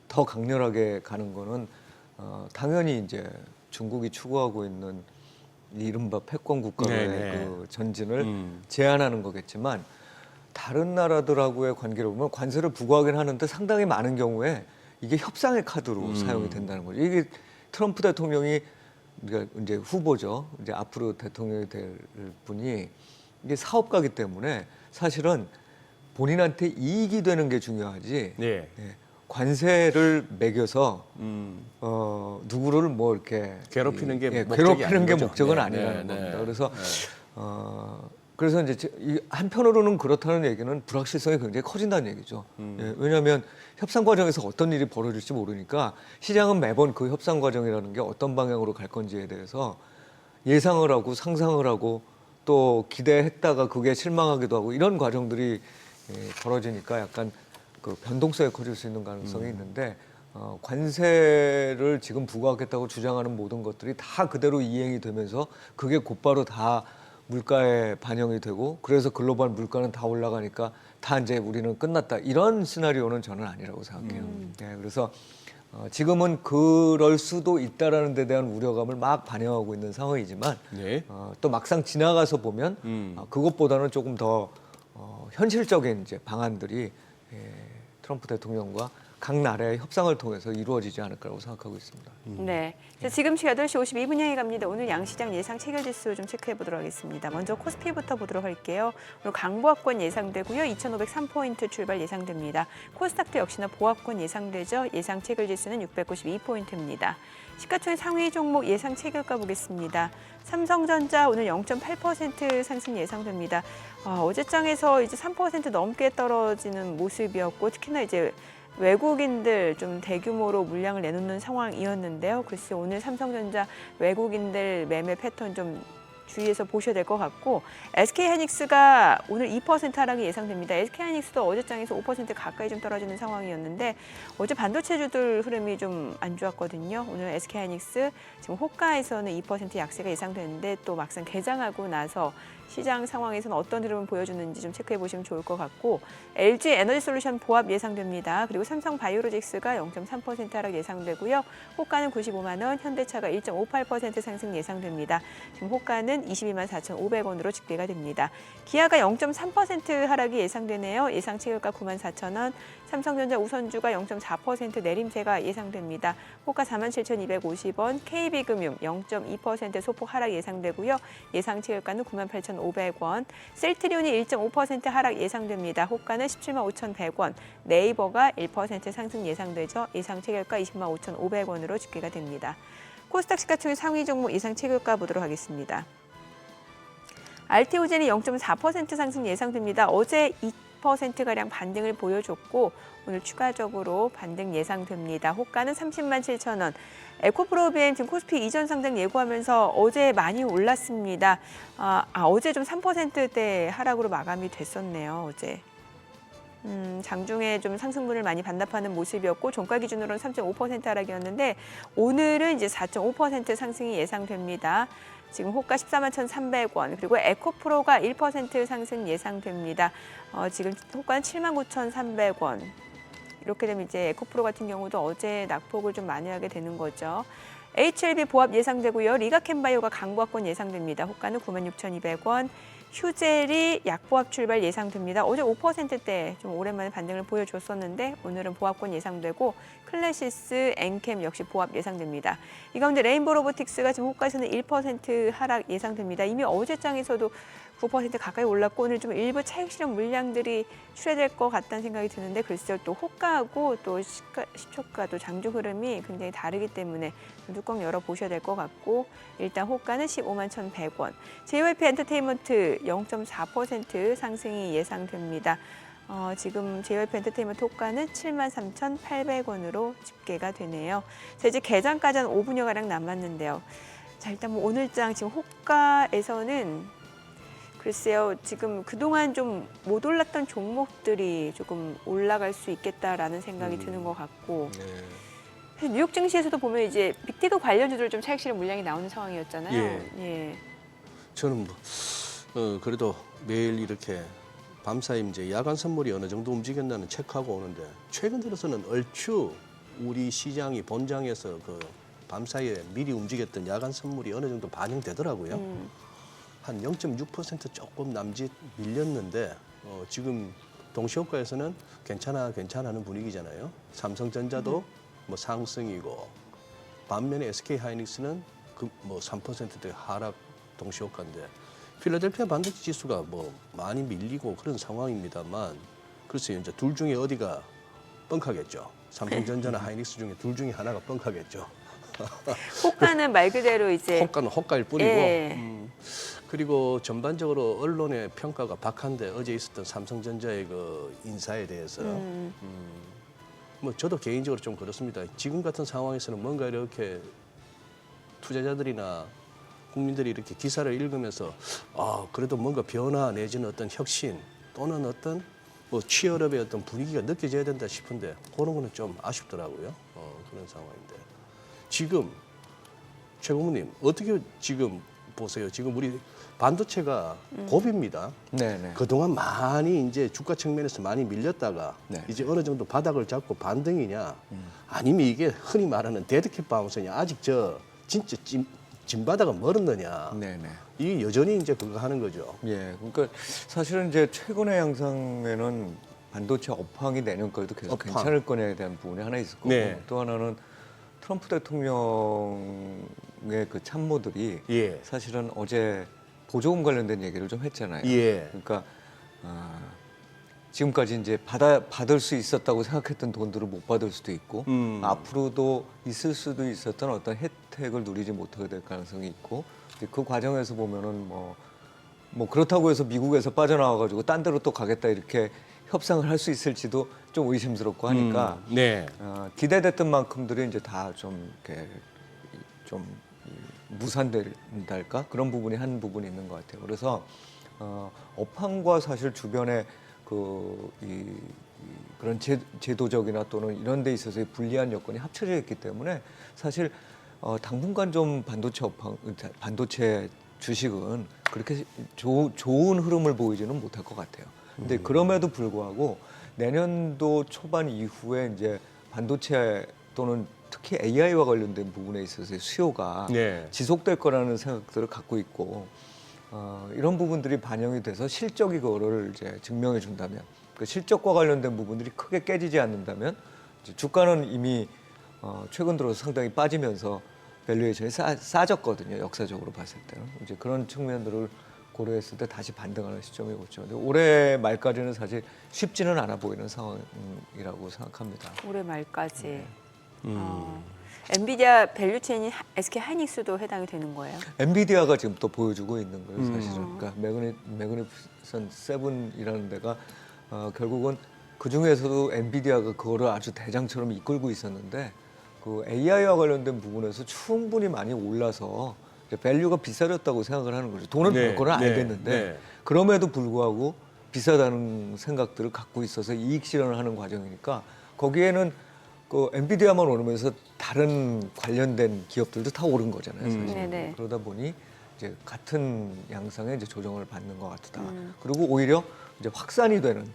S3: 더 강렬하게 가는 거는 당연히 이제 중국이 추구하고 있는 이른바 패권 국가의 그 전진을 제한하는 거겠지만 다른 나라들하고의 관계를 보면 관세를 부과하긴 하는데 상당히 많은 경우에 이게 협상의 카드로 사용이 된다는 거죠. 이게 트럼프 대통령이 그러니까 이제 후보죠. 이제 앞으로 대통령이 될 분이 이게 사업가기 때문에 사실은 본인한테 이익이 되는 게 중요하지.
S2: 네.
S3: 관세를 매겨서 누구를 뭐 이렇게
S2: 괴롭히는 게 목적이
S3: 괴롭히는
S2: 아닌
S3: 게
S2: 거죠.
S3: 목적은
S2: 네,
S3: 아니라는
S2: 네,
S3: 겁니다.
S2: 네.
S3: 그래서 그래서 이제 이 한편으로는 그렇다는 얘기는 불확실성이 굉장히 커진다는 얘기죠. 예, 왜냐하면 협상 과정에서 어떤 일이 벌어질지 모르니까 시장은 매번 그 협상 과정이라는 게 어떤 방향으로 갈 건지에 대해서 예상을 하고 상상을 하고 또 기대했다가 그게 실망하기도 하고 이런 과정들이 벌어지니까 약간 그 변동성이 커질 수 있는 가능성이 있는데 관세를 지금 부과하겠다고 주장하는 모든 것들이 다 그대로 이행이 되면서 그게 곧바로 다 물가에 반영이 되고 그래서 글로벌 물가는 다 올라가니까 다 이제 우리는 끝났다 이런 시나리오는 저는 아니라고 생각해요. 네, 그래서 지금은 그럴 수도 있다라는 데 대한 우려감을 막 반영하고 있는 상황이지만
S2: 네.
S3: 또 막상 지나가서 보면 그것보다는 조금 더 현실적인 이제 방안들이 트럼프 대통령과 각 나라의 협상을 통해서 이루어지지 않을까라고 생각하고 있습니다.
S1: 네. 자, 지금 시각 8시 52분 향해 갑니다. 오늘 양시장 예상 체결지수 좀 체크해 보도록 하겠습니다. 먼저 코스피부터 보도록 할게요. 오늘 강보합권 예상되고요. 2,503포인트 출발 예상됩니다. 코스닥도 역시나 보합권 예상되죠. 예상 체결지수는 692포인트입니다. 시가총액 상위 종목 예상 체결가 보겠습니다. 삼성전자 오늘 0.8% 상승 예상됩니다. 어제장에서 이제 3% 넘게 떨어지는 모습이었고 특히나 이제 외국인들 좀 대규모로 물량을 내놓는 상황이었는데요. 글쎄 오늘 삼성전자 외국인들 매매 패턴 좀 주의해서 보셔야 될 것 같고 SK하이닉스가 오늘 2% 하락이 예상됩니다. SK하이닉스도 어제장에서 5% 가까이 좀 떨어지는 상황이었는데 어제 반도체주들 흐름이 좀 안 좋았거든요. 오늘 SK하이닉스 지금 호가에서는 2% 약세가 예상되는데 또 막상 개장하고 나서 시장 상황에서는 어떤 흐름을 보여주는지 좀 체크해 보시면 좋을 것 같고 LG 에너지솔루션 보합 예상됩니다. 그리고 삼성바이오로직스가 0.3% 하락 예상되고요. 호가는 95만 원, 현대차가 1.58% 상승 예상됩니다. 지금 호가는 22만 4,500원으로 집계가 됩니다. 기아가 0.3% 하락이 예상되네요. 예상 체결가 9만 4천 원, 삼성전자 우선주가 0.4% 내림세가 예상됩니다. 호가 47,250원, KB금융 0.2% 소폭 하락 예상되고요. 예상 체결가는 98,500원, 셀트리온이 1.5% 하락 예상됩니다. 호가는 17만 5,100원, 네이버가 1% 상승 예상되죠. 예상 체결가 20만 5,500원으로 집계가 됩니다. 코스닥 시가총액 상위 종목 예상 체결가 보도록 하겠습니다. 알테오젠이 0.4% 상승 예상됩니다. 어제 2%가량 반등을 보여줬고 오늘 추가적으로 반등 예상됩니다. 호가는 30만 7천 원. 에코프로비엠 지금 코스피 이전 상장 예고하면서 어제 많이 올랐습니다. 어제 좀 3%대 하락으로 마감이 됐었네요. 어제. 장중에 좀 상승분을 많이 반납하는 모습이었고 종가 기준으로는 3.5% 하락이었는데 오늘은 이제 4.5% 상승이 예상됩니다. 지금 호가 14만 1,300원 그리고 에코프로가 1% 상승 예상됩니다. 지금 호가는 7만 9,300원. 이렇게 되면 이제 에코프로 같은 경우도 어제 낙폭을 좀 많이 하게 되는 거죠. HLB 보합 예상되고요. 리가캔바이오가 강보합권 예상됩니다. 호가는 96,200원. 휴젤이 약보합 출발 예상됩니다. 어제 5%대 좀 오랜만에 반등을 보여줬었는데 오늘은 보합권 예상되고 클래시스, 엔캠 역시 보합 예상됩니다. 이 가운데 레인보우 로보틱스가 지금 호가에서는 1% 하락 예상됩니다. 이미 어제장에서도 9% 가까이 올랐고 오늘 좀 일부 차익 실현 물량들이 출회될 것 같다는 생각이 드는데 글쎄요 또 호가하고 또 시초가 또 장중 흐름이 굉장히 다르기 때문에 뚜껑 열어보셔야 될 것 같고 일단 호가는 15만 1,100원. JYP 엔터테인먼트 0.4% 상승이 예상됩니다. 지금 JYP 엔터테인먼트 호가는 73,800원으로 집계가 되네요. 자, 이제 개장까지 한 5분여가량 남았는데요. 자, 일단 뭐 오늘장 지금 호가에서는 글쎄요, 지금 그동안 좀 못 올랐던 종목들이 조금 올라갈 수 있겠다라는 생각이 드는 것 같고
S2: 네.
S1: 뉴욕 증시에서도 보면 이제 빅테크 관련주들 좀 차익 실현 물량이 나오는 상황이었잖아요.
S2: 예. 저는 그래도 매일 이렇게 밤사이 이제 야간 선물이 어느 정도 움직였나는 체크하고 오는데 최근 들어서는 얼추 우리 시장이 본장에서 그 밤사이에 미리 움직였던 야간 선물이 어느 정도 반영되더라고요. 한 0.6% 조금 남짓 밀렸는데 지금 동시효과에서는 괜찮아하는 분위기잖아요. 삼성전자도 뭐 상승이고 반면에 SK하이닉스는 그 뭐 3%대 하락 동시효과인데 필라델피아 반도체 지수가 뭐 많이 밀리고 그런 상황입니다만 글쎄요 이제 둘 중에 어디가 뻥카겠죠. 삼성전자나 하이닉스 중에 둘 중에 하나가 뻥카겠죠.
S1: 호가는 말 그대로 이제
S2: 호가는 호가일 뿐이고
S1: 예.
S2: 그리고 전반적으로 언론의 평가가 박한데 어제 있었던 삼성전자의 그 인사에 대해서 뭐 저도 개인적으로 좀 그렇습니다. 지금 같은 상황에서는 뭔가 이렇게 투자자들이나 국민들이 이렇게 기사를 읽으면서 그래도 뭔가 변화 내지는 어떤 혁신 또는 어떤 뭐 취업의 어떤 분위기가 느껴져야 된다 싶은데 그런 거는 좀 아쉽더라고요. 그런 상황인데 지금 최 고모님 어떻게 지금 보세요? 지금 우리 반도체가 고비입니다.
S3: 네네.
S2: 그동안 많이 이제 주가 측면에서 많이 밀렸다가
S3: 네.
S2: 이제 어느 정도 바닥을 잡고 반등이냐 아니면 이게 흔히 말하는 데드캣 바운스냐 아직 저 진짜 찐바닥은 멀었느냐
S3: 네네.
S2: 이게 여전히 이제 그거 하는 거죠.
S3: 예, 그러니까 사실은 이제 최근의 양상에는 반도체 업황이 내년까지도 계속
S2: 업황.
S3: 괜찮을 거냐에 대한 부분이 하나 있을 거고
S2: 네.
S3: 또 하나는 트럼프 대통령의 그 참모들이
S2: 예.
S3: 사실은 어제 보조금 관련된 얘기를 좀 했잖아요.
S2: 예.
S3: 그러니까 지금까지 이제 받을 수 있었다고 생각했던 돈들을 못 받을 수도 있고 앞으로도 있을 수도 있었던 어떤 혜택을 누리지 못하게 될 가능성이 있고 이제 그 과정에서 보면은 뭐 그렇다고 해서 미국에서 빠져나와가지고 딴 데로 또 가겠다 이렇게 협상을 할 수 있을지도 좀 의심스럽고 하니까
S2: 네.
S3: 기대됐던 만큼들이 이제 다 좀 이렇게 좀 무산된달까 그런 부분이 한 부분이 있는 것 같아요. 그래서 업황과 사실 주변에 그런 제도적이나 또는 이런 데 있어서의 불리한 여건이 합쳐져 있기 때문에 사실 당분간 좀 반도체 주식은 그렇게 좋은 흐름을 보이지는 못할 것 같아요. 근데 그럼에도 불구하고 내년도 초반 이후에 이제 반도체 또는 특히 AI와 관련된 부분에 있어서의 수요가
S2: 네.
S3: 지속될 거라는 생각들을 갖고 있고 이런 부분들이 반영이 돼서 실적이 그거를 이제 증명해 준다면 그 실적과 관련된 부분들이 크게 깨지지 않는다면 이제 주가는 이미 최근 들어서 상당히 빠지면서 밸류에이션이 싸졌거든요. 역사적으로 봤을 때는 이제 그런 측면들을 고려했을 때 다시 반등하는 시점이 오죠. 근데 올해 말까지는 사실 쉽지는 않아 보이는 상황이라고 생각합니다.
S1: 올해 말까지. 엔비디아 밸류체인인 SK 하이닉스도 해당이 되는 거예요?
S3: 엔비디아가 지금 또 보여주고 있는 거예요, 사실은. 그러니까 매그니피선 7이라는 데가 결국은 그 중에서도 엔비디아가 그거를 아주 대장처럼 이끌고 있었는데 그 AI와 관련된 부분에서 충분히 많이 올라서 밸류가 비싸졌다고 생각을 하는 거죠. 돈은 벌 거는 알겠는데
S2: 네.
S3: 그럼에도 불구하고 비싸다는 생각들을 갖고 있어서 이익 실현을 하는 과정이니까 거기에는 그 엔비디아만 오르면서 다른 관련된 기업들도 다 오른 거잖아요, 사실.
S1: 네네.
S3: 그러다 보니 이제 같은 양상의 이제 조정을 받는 것 같다. 그리고 오히려 이제 확산이 되는.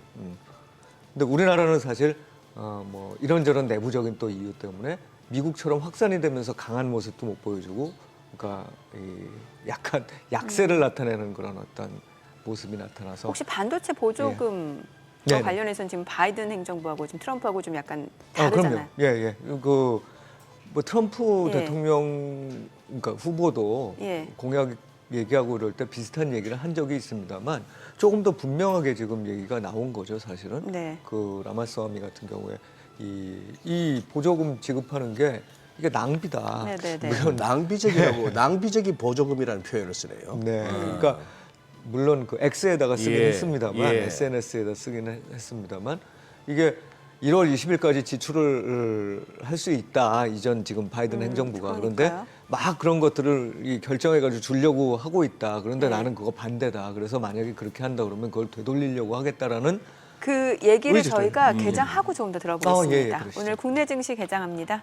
S3: 근데 우리나라는 사실 뭐 이런저런 내부적인 또 이유 때문에 미국처럼 확산이 되면서 강한 모습도 못 보여주고, 그러니까 약간 약세를 나타내는 그런 어떤 모습이 나타나서.
S1: 혹시 반도체 보조금
S3: 네네.
S1: 관련해서는 지금 바이든 행정부하고 지금 트럼프하고 좀 약간
S3: 그럼요.
S1: 다르잖아요.
S3: 예. 그 뭐 트럼프
S1: 예.
S3: 대통령 그러니까 후보도
S1: 예.
S3: 공약 얘기하고 이럴 때 비슷한 얘기를 한 적이 있습니다만 조금 더 분명하게 지금 얘기가 나온 거죠, 사실은.
S1: 네.
S3: 그 라마스와미 같은 경우에 이 보조금 지급하는 게 이게 낭비다.
S1: 네네네.
S2: 물론 낭비적이라고 낭비적인 보조금이라는 표현을 쓰네요.
S3: 네. 그러니까 물론 그 X에다가 쓰긴
S2: 예,
S3: 했습니다만
S2: 예.
S3: SNS에다 쓰긴 했습니다만 이게 1월 20일까지 지출을 할 수 있다. 이전 지금 바이든 행정부가. 그런데
S1: 그러니까요.
S3: 막 그런 것들을 결정해가지고 주려고 하고 있다. 그런데
S1: 네.
S3: 나는 그거 반대다. 그래서 만약에 그렇게 한다 그러면 그걸 되돌리려고 하겠다라는.
S1: 그 얘기를
S3: 의지죠.
S1: 저희가 개장하고 조금 더 들어보겠습니다.
S3: 예, 그러시죠.
S1: 오늘 국내 증시 개장합니다.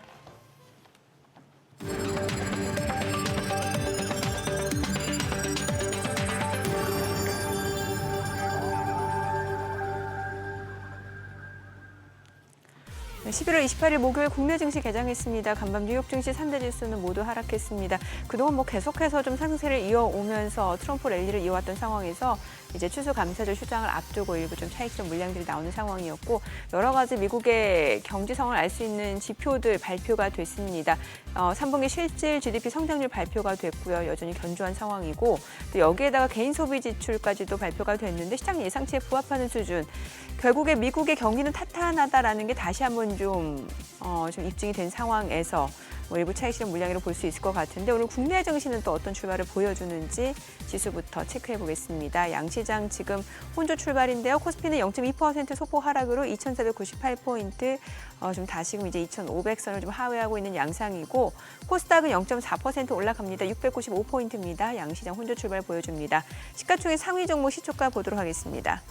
S1: 네, 11월 28일 목요일 국내 증시 개장했습니다. 간밤 뉴욕 증시 3대 지수는 모두 하락했습니다. 그동안 뭐 계속해서 좀 상승세를 이어오면서 트럼프 랠리를 이어왔던 상황에서 이제 추수감사절 휴장을 앞두고 일부 좀 차익적 물량들이 나오는 상황이었고 여러 가지 미국의 경제 상황을 알 수 있는 지표들 발표가 됐습니다. 3분기 실질 GDP 성장률 발표가 됐고요. 여전히 견조한 상황이고 또 여기에다가 개인 소비 지출까지도 발표가 됐는데 시장 예상치에 부합하는 수준. 결국에 미국의 경기는 탄탄하다라는 게 다시 한번 좀 입증이 된 상황에서 뭐 일부 차익 실현 물량으로 볼 수 있을 것 같은데 오늘 국내 증시는 또 어떤 출발을 보여주는지 지수부터 체크해 보겠습니다. 양시장 지금 혼조 출발인데요. 코스피는 0.2% 소폭 하락으로 2,498포인트, 좀 다시금 이제 2,500선을 좀 하회하고 있는 양상이고 코스닥은 0.4% 올라갑니다. 695포인트입니다. 양시장 혼조 출발 보여줍니다. 시가총액 상위 종목 시초가 보도록 하겠습니다.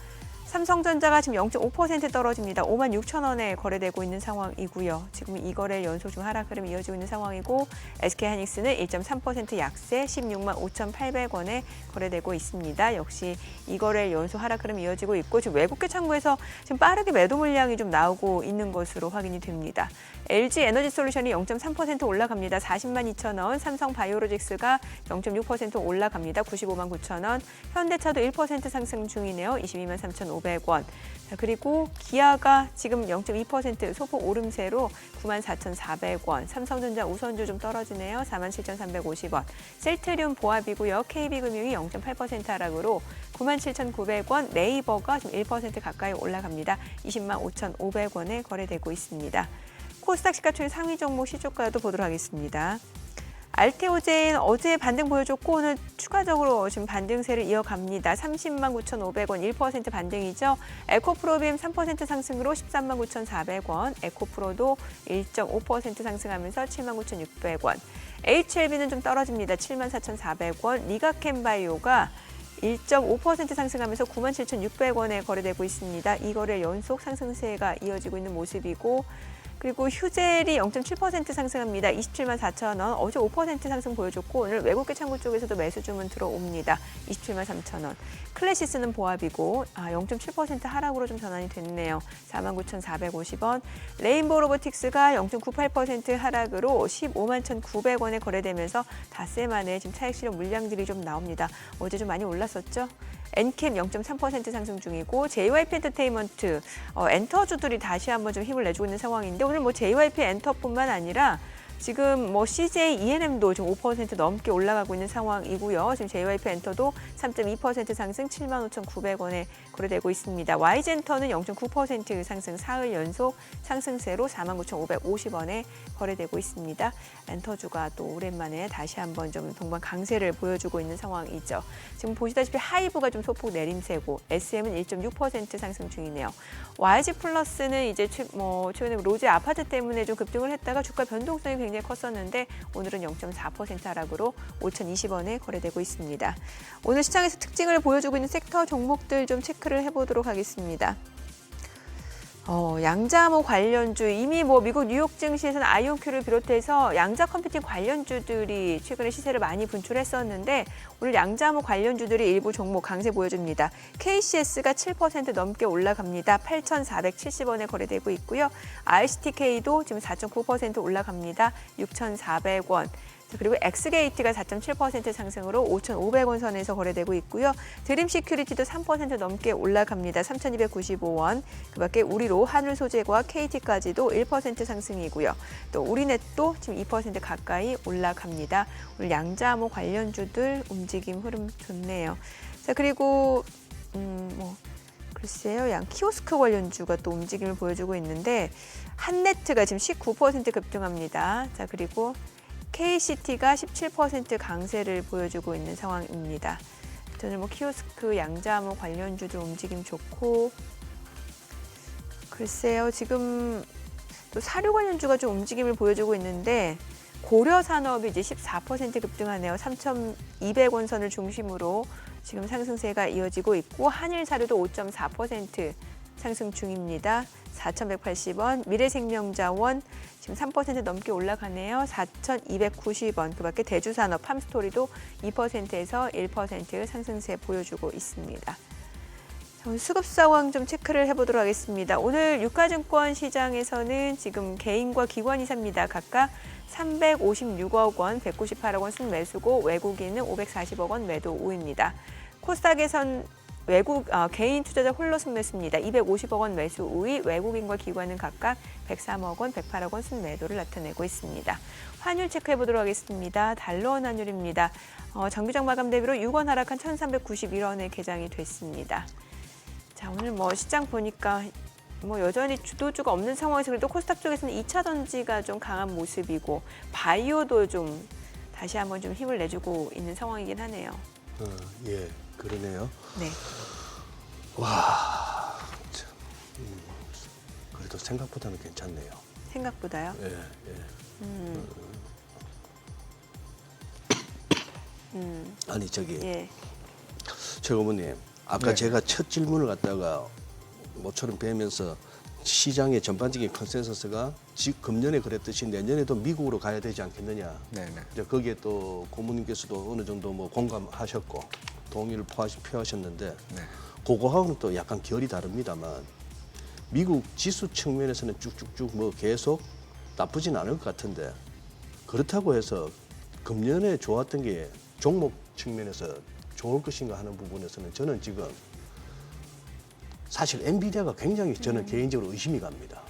S1: 삼성전자가 지금 0.5% 떨어집니다. 56,000원에 거래되고 있는 상황이고요. 지금 이 거래 연속 좀 하락 흐름이 이어지고 있는 상황이고 SK하이닉스는 1.3% 약세 16만 5,800원에 거래되고 있습니다. 역시 이 거래 연속 하락 흐름이 이어지고 있고 지금 외국계 창구에서 지금 빠르게 매도 물량이 좀 나오고 있는 것으로 확인이 됩니다. LG 에너지솔루션이 0.3% 올라갑니다. 40만 2천원, 삼성 바이오로직스가 0.6% 올라갑니다. 95만 9천원, 현대차도 1% 상승 중이네요. 22만 3,500원. 그리고 기아가 지금 0.2% 소폭 오름세로 94,400원. 삼성전자 우선주 좀 떨어지네요. 47,350원. 셀트리온 보합이고요. KB금융이 0.8% 하락으로 97,900원. 네이버가 지금 1% 가까이 올라갑니다. 20만 5,500원에 거래되고 있습니다. 코스닥 시가총액 상위 종목 시초가도 보도록 하겠습니다. 알테오젠 어제 반등 보여줬고 오늘 추가적으로 지금 반등세를 이어갑니다. 30만 9,500원 1% 반등이죠. 에코프로비엠 3% 상승으로 13만 9,400원. 에코프로도 1.5% 상승하면서 7만 9,600원. HLB는 좀 떨어집니다. 7만 4,400원. 리가캠바이오가 1.5% 상승하면서 97,600원에 거래되고 있습니다. 이 거래 연속 상승세가 이어지고 있는 모습이고 그리고 휴젤이 0.7% 상승합니다. 27만 4천원. 어제 5% 상승 보여줬고 오늘 외국계 창구 쪽에서도 매수 주문 들어옵니다. 27만 3천원. 클래시스는 보합이고 0.7% 하락으로 좀 전환이 됐네요. 4만 9,450원. 레인보우 로보틱스가 0.98% 하락으로 15만 1,900원에 거래되면서 닷새 만에 지금 차익 실현 물량들이 좀 나옵니다. 어제 좀 많이 올랐었죠. 엔캠 0.3% 상승 중이고 JYP 엔터테인먼트 엔터주들이 다시 한번 좀 힘을 내주고 있는 상황인데 오늘 뭐 JYP 엔터뿐만 아니라 지금 뭐 CJ ENM도 지금 5% 넘게 올라가고 있는 상황이고요. 지금 JYP 엔터도 3.2% 상승 7만 5,900원에 거래되고 있습니다. Y젠터는 0.9% 상승 사흘 연속 상승세로 4만 9,550원에 거래되고 있습니다. 엔터주가 또 오랜만에 다시 한번 좀 동반 강세를 보여주고 있는 상황이죠. 지금 보시다시피 하이브가 좀 소폭 내림세고 SM은 1.6% 상승 중이네요. YG 플러스는 이제 최근에 로제 아파트 때문에 좀 급등을 했다가 주가 변동성이 굉장히 컸었는데 오늘은 0.4% 하락으로 5,020원에 거래되고 있습니다. 오늘 시장에서 특징을 보여주고 있는 섹터 종목들 좀 체크를 해보도록 하겠습니다. 양자암호 관련주 이미 뭐 미국 뉴욕 증시에서는 아이온큐를 비롯해서 양자 컴퓨팅 관련주들이 최근에 시세를 많이 분출했었는데 오늘 양자암호 관련주들이 일부 종목 강세 보여줍니다. KCS가 7% 넘게 올라갑니다. 8,470원에 거래되고 있고요. RCTK도 지금 4.9% 올라갑니다. 6,400원. 그리고 엑스게이트가 4.7% 상승으로 5,500원 선에서 거래되고 있고요. 드림 시큐리티도 3% 넘게 올라갑니다. 3,295원. 그밖에 우리로 하늘소재과 KT까지도 1% 상승이고요. 또 우리넷도 지금 2% 가까이 올라갑니다. 오늘 양자암호 관련주들 움직임 흐름 좋네요. 자, 그리고 글쎄요, 키오스크 관련주가 또 움직임을 보여주고 있는데 한네트가 지금 19% 급등합니다. 자, 그리고 KCT가 17% 강세를 보여주고 있는 상황입니다. 저는 뭐 키오스크, 양자암호 관련주도 움직임 좋고, 글쎄요, 지금 또 사료 관련주가 좀 움직임을 보여주고 있는데 고려산업이 이제 14% 급등하네요. 3,200원 선을 중심으로 지금 상승세가 이어지고 있고 한일사료도 5.4% 상승 중입니다. 4,180원, 미래생명자원 지금 3% 넘게 올라가네요. 4,290원. 그밖에 대주산업, 팜스토리도 2%에서 1% 상승세 보여주고 있습니다. 수급 상황 좀 체크를 해보도록 하겠습니다. 오늘 유가증권 시장에서는 지금 개인과 기관이 삽니다. 각각 356억 원, 198억 원 순매수고 외국인은 540억 원 매도 우입니다. 코스닥에선 개인 투자자 홀로 순매수입니다. 250억 원 매수 우위, 외국인과 기관은 각각 103억 원, 108억 원 순매도를 나타내고 있습니다. 환율 체크해 보도록 하겠습니다. 달러원 환율입니다. 정규장 마감 대비로 6원 하락한 1,391원에 개장이 됐습니다. 자, 오늘 뭐 시장 보니까 여전히 주도주가 없는 상황에서 그래도 코스닥 쪽에서는 2차 전지가 좀 강한 모습이고 바이오도 좀 다시 한번 좀 힘을 내주고 있는 상황이긴 하네요.
S2: 예, 그러네요.
S1: 네.
S2: 와, 참, 그래도 생각보다는 괜찮네요.
S1: 생각보다요?
S2: 예, 예. 아니 저기
S1: 예.
S2: 최 고모님, 아까
S3: 네.
S2: 제가 첫 질문을 갖다가 모처럼 뵈면서 시장의 전반적인 컨센서스가 금년에 그랬듯이 내년에도 미국으로 가야 되지 않겠느냐.
S3: 네네.
S2: 이제 거기에 또 고모님께서도 어느 정도 뭐 공감하셨고 동의를 표하셨는데
S3: 네.
S2: 그거하고는 또 약간 결이 다릅니다만 미국 지수 측면에서는 쭉쭉쭉 뭐 계속 나쁘진 않을 것 같은데 그렇다고 해서 금년에 좋았던 게 종목 측면에서 좋을 것인가 하는 부분에서는 저는 지금 사실 엔비디아가 굉장히 저는 개인적으로 의심이 갑니다.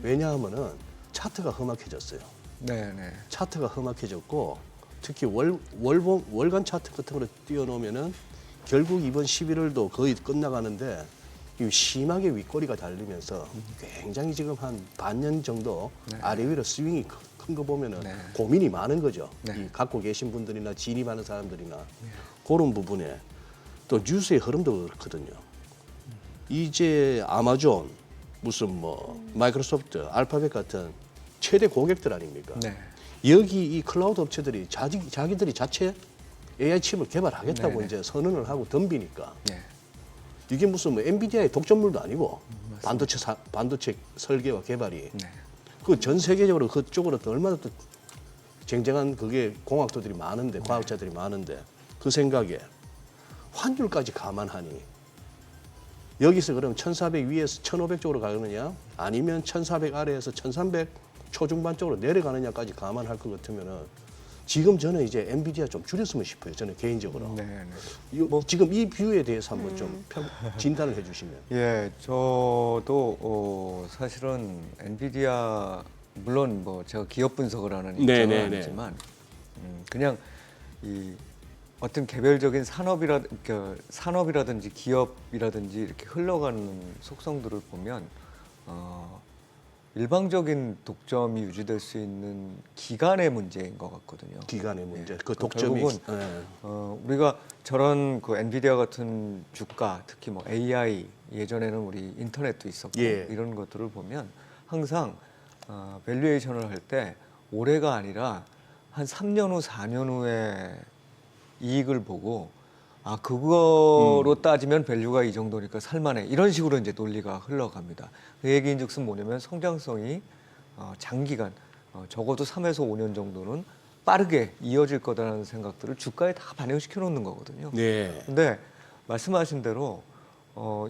S2: 왜냐하면은 차트가 험악해졌어요.
S3: 네네.
S2: 차트가 험악해졌고 특히 월간 차트 같은 거를 띄워놓으면은 결국 이번 11월도 거의 끝나가는데 심하게 윗꼬리가 달리면서 굉장히 지금 한 반년 정도
S3: 네.
S2: 아래 위로 스윙이 큰 거 보면은
S3: 네.
S2: 고민이 많은 거죠.
S3: 네.
S2: 이 갖고 계신 분들이나 진입하는 사람들이나 그런 부분에 또 뉴스의 흐름도 그렇거든요. 이제 아마존, 무슨 뭐 마이크로소프트, 알파벳 같은 최대 고객들 아닙니까?
S3: 네.
S2: 여기 이 클라우드 업체들이 자기들이 자체 AI 칩을 개발하겠다고
S3: 네네.
S2: 이제 선언을 하고 덤비니까
S3: 네.
S2: 이게 무슨 뭐 엔비디아의 독점물도 아니고 반도체 설계와 개발이
S3: 네.
S2: 그 전 세계적으로 그쪽으로 또 얼마나 또 쟁쟁한 그게 공학도들이 많은데 과학자들이 많은데 그 생각에 환율까지 감안하니 여기서 그럼 1,400 위에서 1,500 쪽으로 가느냐 아니면 1,400 아래에서 1,300 초중반 쪽으로 내려가느냐까지 감안할 것 같으면은 지금 저는 이제 엔비디아 좀 줄였으면 싶어요. 저는 개인적으로.
S3: 네네.
S2: 지금 이 뷰에 대해서 한번 좀 진단을 해주시면.
S3: 예, 저도 사실은 엔비디아 물론 뭐 제가 기업 분석을 하는 입장은
S2: 네네네.
S3: 아니지만 그냥 이 어떤 개별적인 산업이라든지 기업이라든지 이렇게 흘러가는 속성들을 보면 일방적인 독점이 유지될 수 있는 기간의 문제인 것 같거든요.
S2: 기간의 문제.
S3: 예.
S2: 그 독점이.
S3: 결국은 우리가 저런 그 엔비디아 같은 주가, 특히 뭐 AI 예전에는 우리 인터넷도 있었고
S2: 예.
S3: 이런 것들을 보면 항상 밸류에이션을 할 때 올해가 아니라 한 3년 후, 4년 후에 이익을 보고 그거로 따지면 밸류가 이 정도니까 살만해. 이런 식으로 이제 논리가 흘러갑니다. 그 얘기인즉슨 뭐냐면 성장성이 장기간 적어도 3에서 5년 정도는 빠르게 이어질 거다라는 생각들을 주가에 다 반영시켜 놓는 거거든요.
S2: 네.
S3: 근데 말씀하신 대로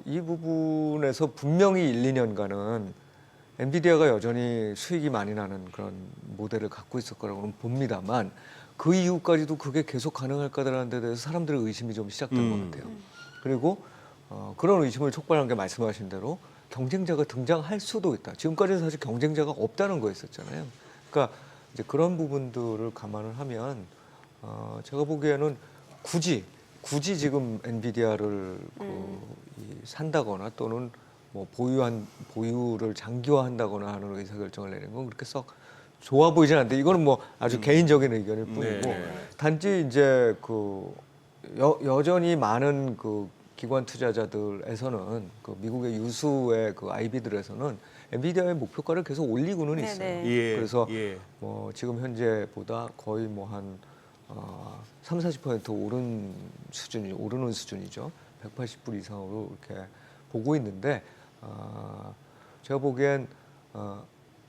S3: 이 부분에서 분명히 1, 2년간은 엔비디아가 여전히 수익이 많이 나는 그런 모델을 갖고 있을 거라고는 봅니다만 그 이후까지도 그게 계속 가능할 거라는 데 대해서 사람들의 의심이 좀 시작된 것 같아요. 그리고 그런 의심을 촉발한 게 말씀하신 대로 경쟁자가 등장할 수도 있다. 지금까지는 사실 경쟁자가 없다는 거였었잖아요. 그러니까 이제 그런 부분들을 감안을 하면 제가 보기에는 굳이 지금 엔비디아를 산다거나 또는 뭐 보유를 장기화한다거나 하는 의사결정을 내는 건 그렇게 썩 좋아 보이진 않는데 이거는 뭐 아주 개인적인 의견일 뿐이고 단지 이제 여전히 많은 기관 투자자들에서는 미국의 유수의 IB들에서는 엔비디아의 목표가를 계속 올리고는 있어요.
S2: 예,
S3: 그래서 뭐 지금 현재보다 거의 뭐 한 30-40% 오르는 수준이죠. 180불 이상으로 이렇게 보고 있는데 제가 보기엔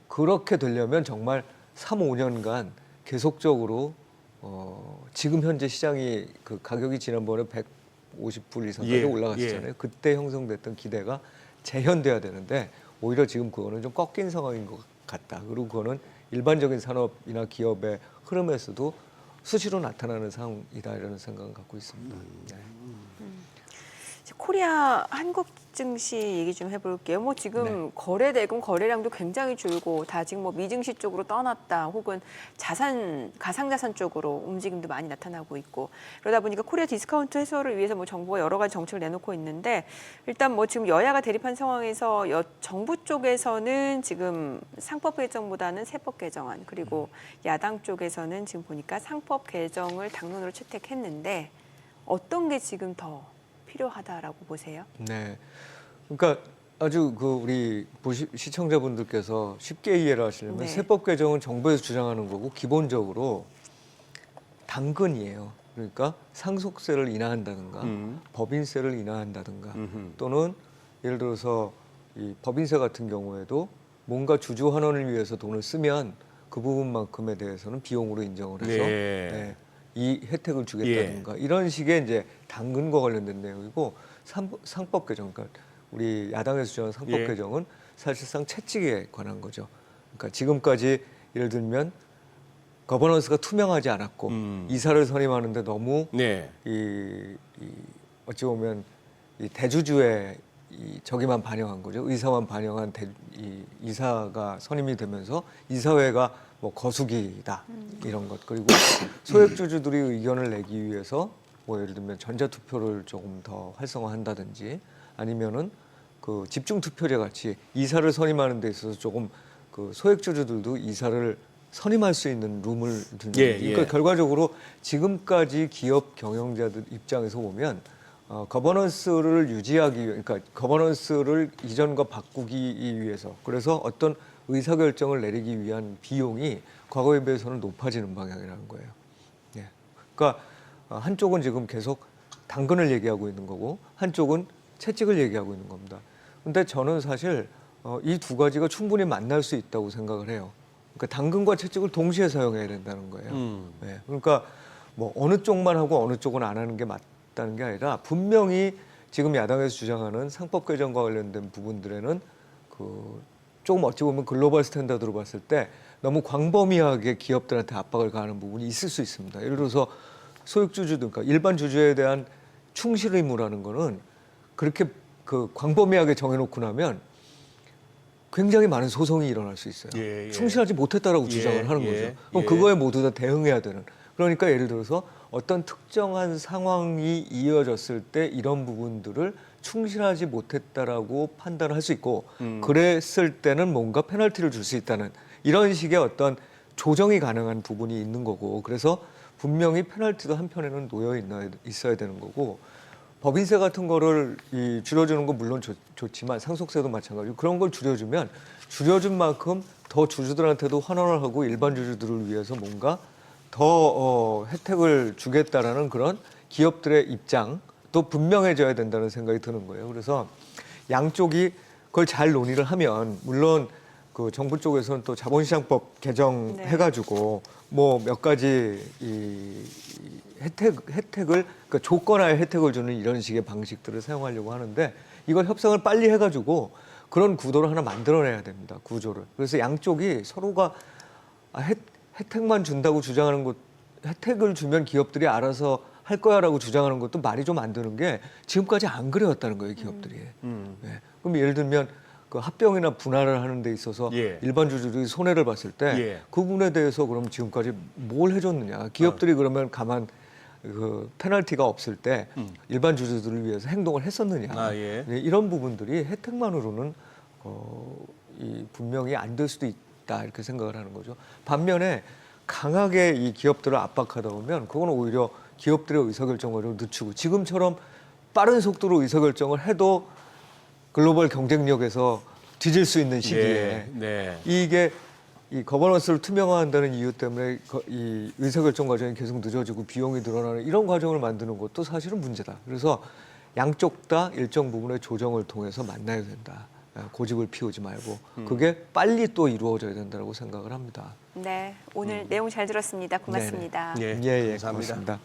S3: 그렇게 되려면 정말 3, 5년간 계속적으로 지금 현재 시장이 가격이 지난번에 150불 이상까지 올라갔었잖아요. 그때 형성됐던 기대가 재현돼야 되는데 오히려 지금 그거는 좀 꺾인 상황인 것 같다. 그리고 그거는 일반적인 산업이나 기업의 흐름에서도 수시로 나타나는 상황이다 이라는 생각을 갖고 있습니다. 네.
S1: 코리아 한국 증시 얘기 좀 해볼게요. 뭐 지금 거래 대금 거래량도 굉장히 줄고 다 지금 뭐 미증시 쪽으로 떠났다 혹은 가상자산 쪽으로 움직임도 많이 나타나고 있고 그러다 보니까 코리아 디스카운트 해소를 위해서 뭐 정부가 여러 가지 정책을 내놓고 있는데 일단 뭐 지금 여야가 대립한 상황에서 정부 쪽에서는 지금 상법 개정보다는 세법 개정안 그리고 야당 쪽에서는 지금 보니까 상법 개정을 당론으로 채택했는데 어떤 게 지금 더 필요하다라고 보세요?
S3: 네, 그러니까 아주 우리 시청자분들께서 쉽게 이해를 하시려면 세법 개정은 정부에서 주장하는 거고 기본적으로 당근이에요. 그러니까 상속세를 인하한다든가 법인세를 인하한다든가 또는 예를 들어서 이 법인세 같은 경우에도 뭔가 주주 환원을 위해서 돈을 쓰면 그 부분만큼에 대해서는 비용으로 인정을 해서 이 혜택을 주겠다든가 이런 식의 이제 당근과 관련된 내용이고 상법 개정, 그러니까 우리 야당에서 주장하는 상법 개정은 사실상 채찍에 관한 거죠. 그러니까 지금까지 예를 들면 거버넌스가 투명하지 않았고 이사를 선임하는데 너무 어찌 보면 이 대주주의 저기만 반영한 거죠. 의사만 반영한 이사가 선임이 되면서 이사회가 뭐 거수기다 이런 것 그리고 소액주주들이 의견을 내기 위해서 뭐 예를 들면 전자투표를 조금 더 활성화한다든지 아니면은 집중투표제 같이 이사를 선임하는 데 있어서 조금 소액주주들도 이사를 선임할 수 있는 룸을 두는 그러니까 결과적으로 지금까지 기업 경영자들 입장에서 보면 거버넌스를 유지하기 위해 그러니까 거버넌스를 이전과 바꾸기 위해서 그래서 어떤 의사결정을 내리기 위한 비용이 과거에 비해서는 높아지는 방향이라는 거예요. 그러니까 한쪽은 지금 계속 당근을 얘기하고 있는 거고 한쪽은 채찍을 얘기하고 있는 겁니다. 근데 저는 사실 이 두 가지가 충분히 만날 수 있다고 생각을 해요. 그러니까 당근과 채찍을 동시에 사용해야 된다는 거예요. 그러니까 뭐 어느 쪽만 하고 어느 쪽은 안 하는 게 맞다는 게 아니라 분명히 지금 야당에서 주장하는 상법 개정과 관련된 부분들에는 조금 어찌 보면 글로벌 스탠다드로 봤을 때 너무 광범위하게 기업들한테 압박을 가하는 부분이 있을 수 있습니다. 예를 들어서 소액주주들, 그러니까 일반 주주에 대한 충실 의무라는 거는 그렇게 광범위하게 정해놓고 나면 굉장히 많은 소송이 일어날 수 있어요. 충실하지 못했다라고 주장을 하는 거죠. 그럼 그거에 모두 다 대응해야 되는. 그러니까 예를 들어서 어떤 특정한 상황이 이어졌을 때 이런 부분들을 충실하지 못했다라고 판단을 할 수 있고 그랬을 때는 뭔가 페널티를 줄 수 있다는 이런 식의 어떤 조정이 가능한 부분이 있는 거고 그래서 분명히 페널티도 한편에는 놓여 있어야 되는 거고 법인세 같은 거를 줄여주는 건 물론 좋지만 상속세도 마찬가지고 그런 걸 줄여준 만큼 더 주주들한테도 환원을 하고 일반 주주들을 위해서 뭔가 더 혜택을 주겠다라는 그런 기업들의 입장도 분명해져야 된다는 생각이 드는 거예요. 그래서 양쪽이 그걸 잘 논의를 하면 물론 그 정부 쪽에서는 또 자본시장법 개정해가지고 뭐 몇 가지 이 혜택을 그러니까 조건하에 혜택을 주는 이런 식의 방식들을 사용하려고 하는데 이걸 협상을 빨리 해가지고 그런 구도를 하나 만들어내야 됩니다. 구조를. 그래서 양쪽이 서로가 혜택만 준다고 주장하는 것, 혜택을 주면 기업들이 알아서 할 거야라고 주장하는 것도 말이 좀 안 되는 게 지금까지 안 그래왔다는 거예요, 기업들이. 네. 그럼 예를 들면 그 합병이나 분할을 하는 데 있어서
S2: 예.
S3: 일반 주주들이 손해를 봤을 때
S2: 예.
S3: 그 부분에 대해서 그럼 지금까지 뭘 해줬느냐. 기업들이 그러면 가만 그 페널티가 없을 때 일반 주주들을 위해서 행동을 했었느냐.
S2: 아, 예.
S3: 네, 이런 부분들이 혜택만으로는 이 분명히 안 될 수도 있다 이렇게 생각을 하는 거죠. 반면에 강하게 이 기업들을 압박하다 보면 그건 오히려 기업들의 의사결정을 늦추고 지금처럼 빠른 속도로 의사결정을 해도 글로벌 경쟁력에서 뒤질 수 있는 시기에 이게 이 거버넌스를 투명화한다는 이유 때문에 이 의사결정 과정이 계속 늦어지고 비용이 늘어나는 이런 과정을 만드는 것도 사실은 문제다. 그래서 양쪽 다 일정 부분의 조정을 통해서 만나야 된다. 고집을 피우지 말고 그게 빨리 또 이루어져야 된다고 생각을 합니다.
S1: 네, 오늘 내용 잘 들었습니다. 고맙습니다.
S2: 예,
S3: 예,
S2: 감사합니다.
S3: 고맙습니다.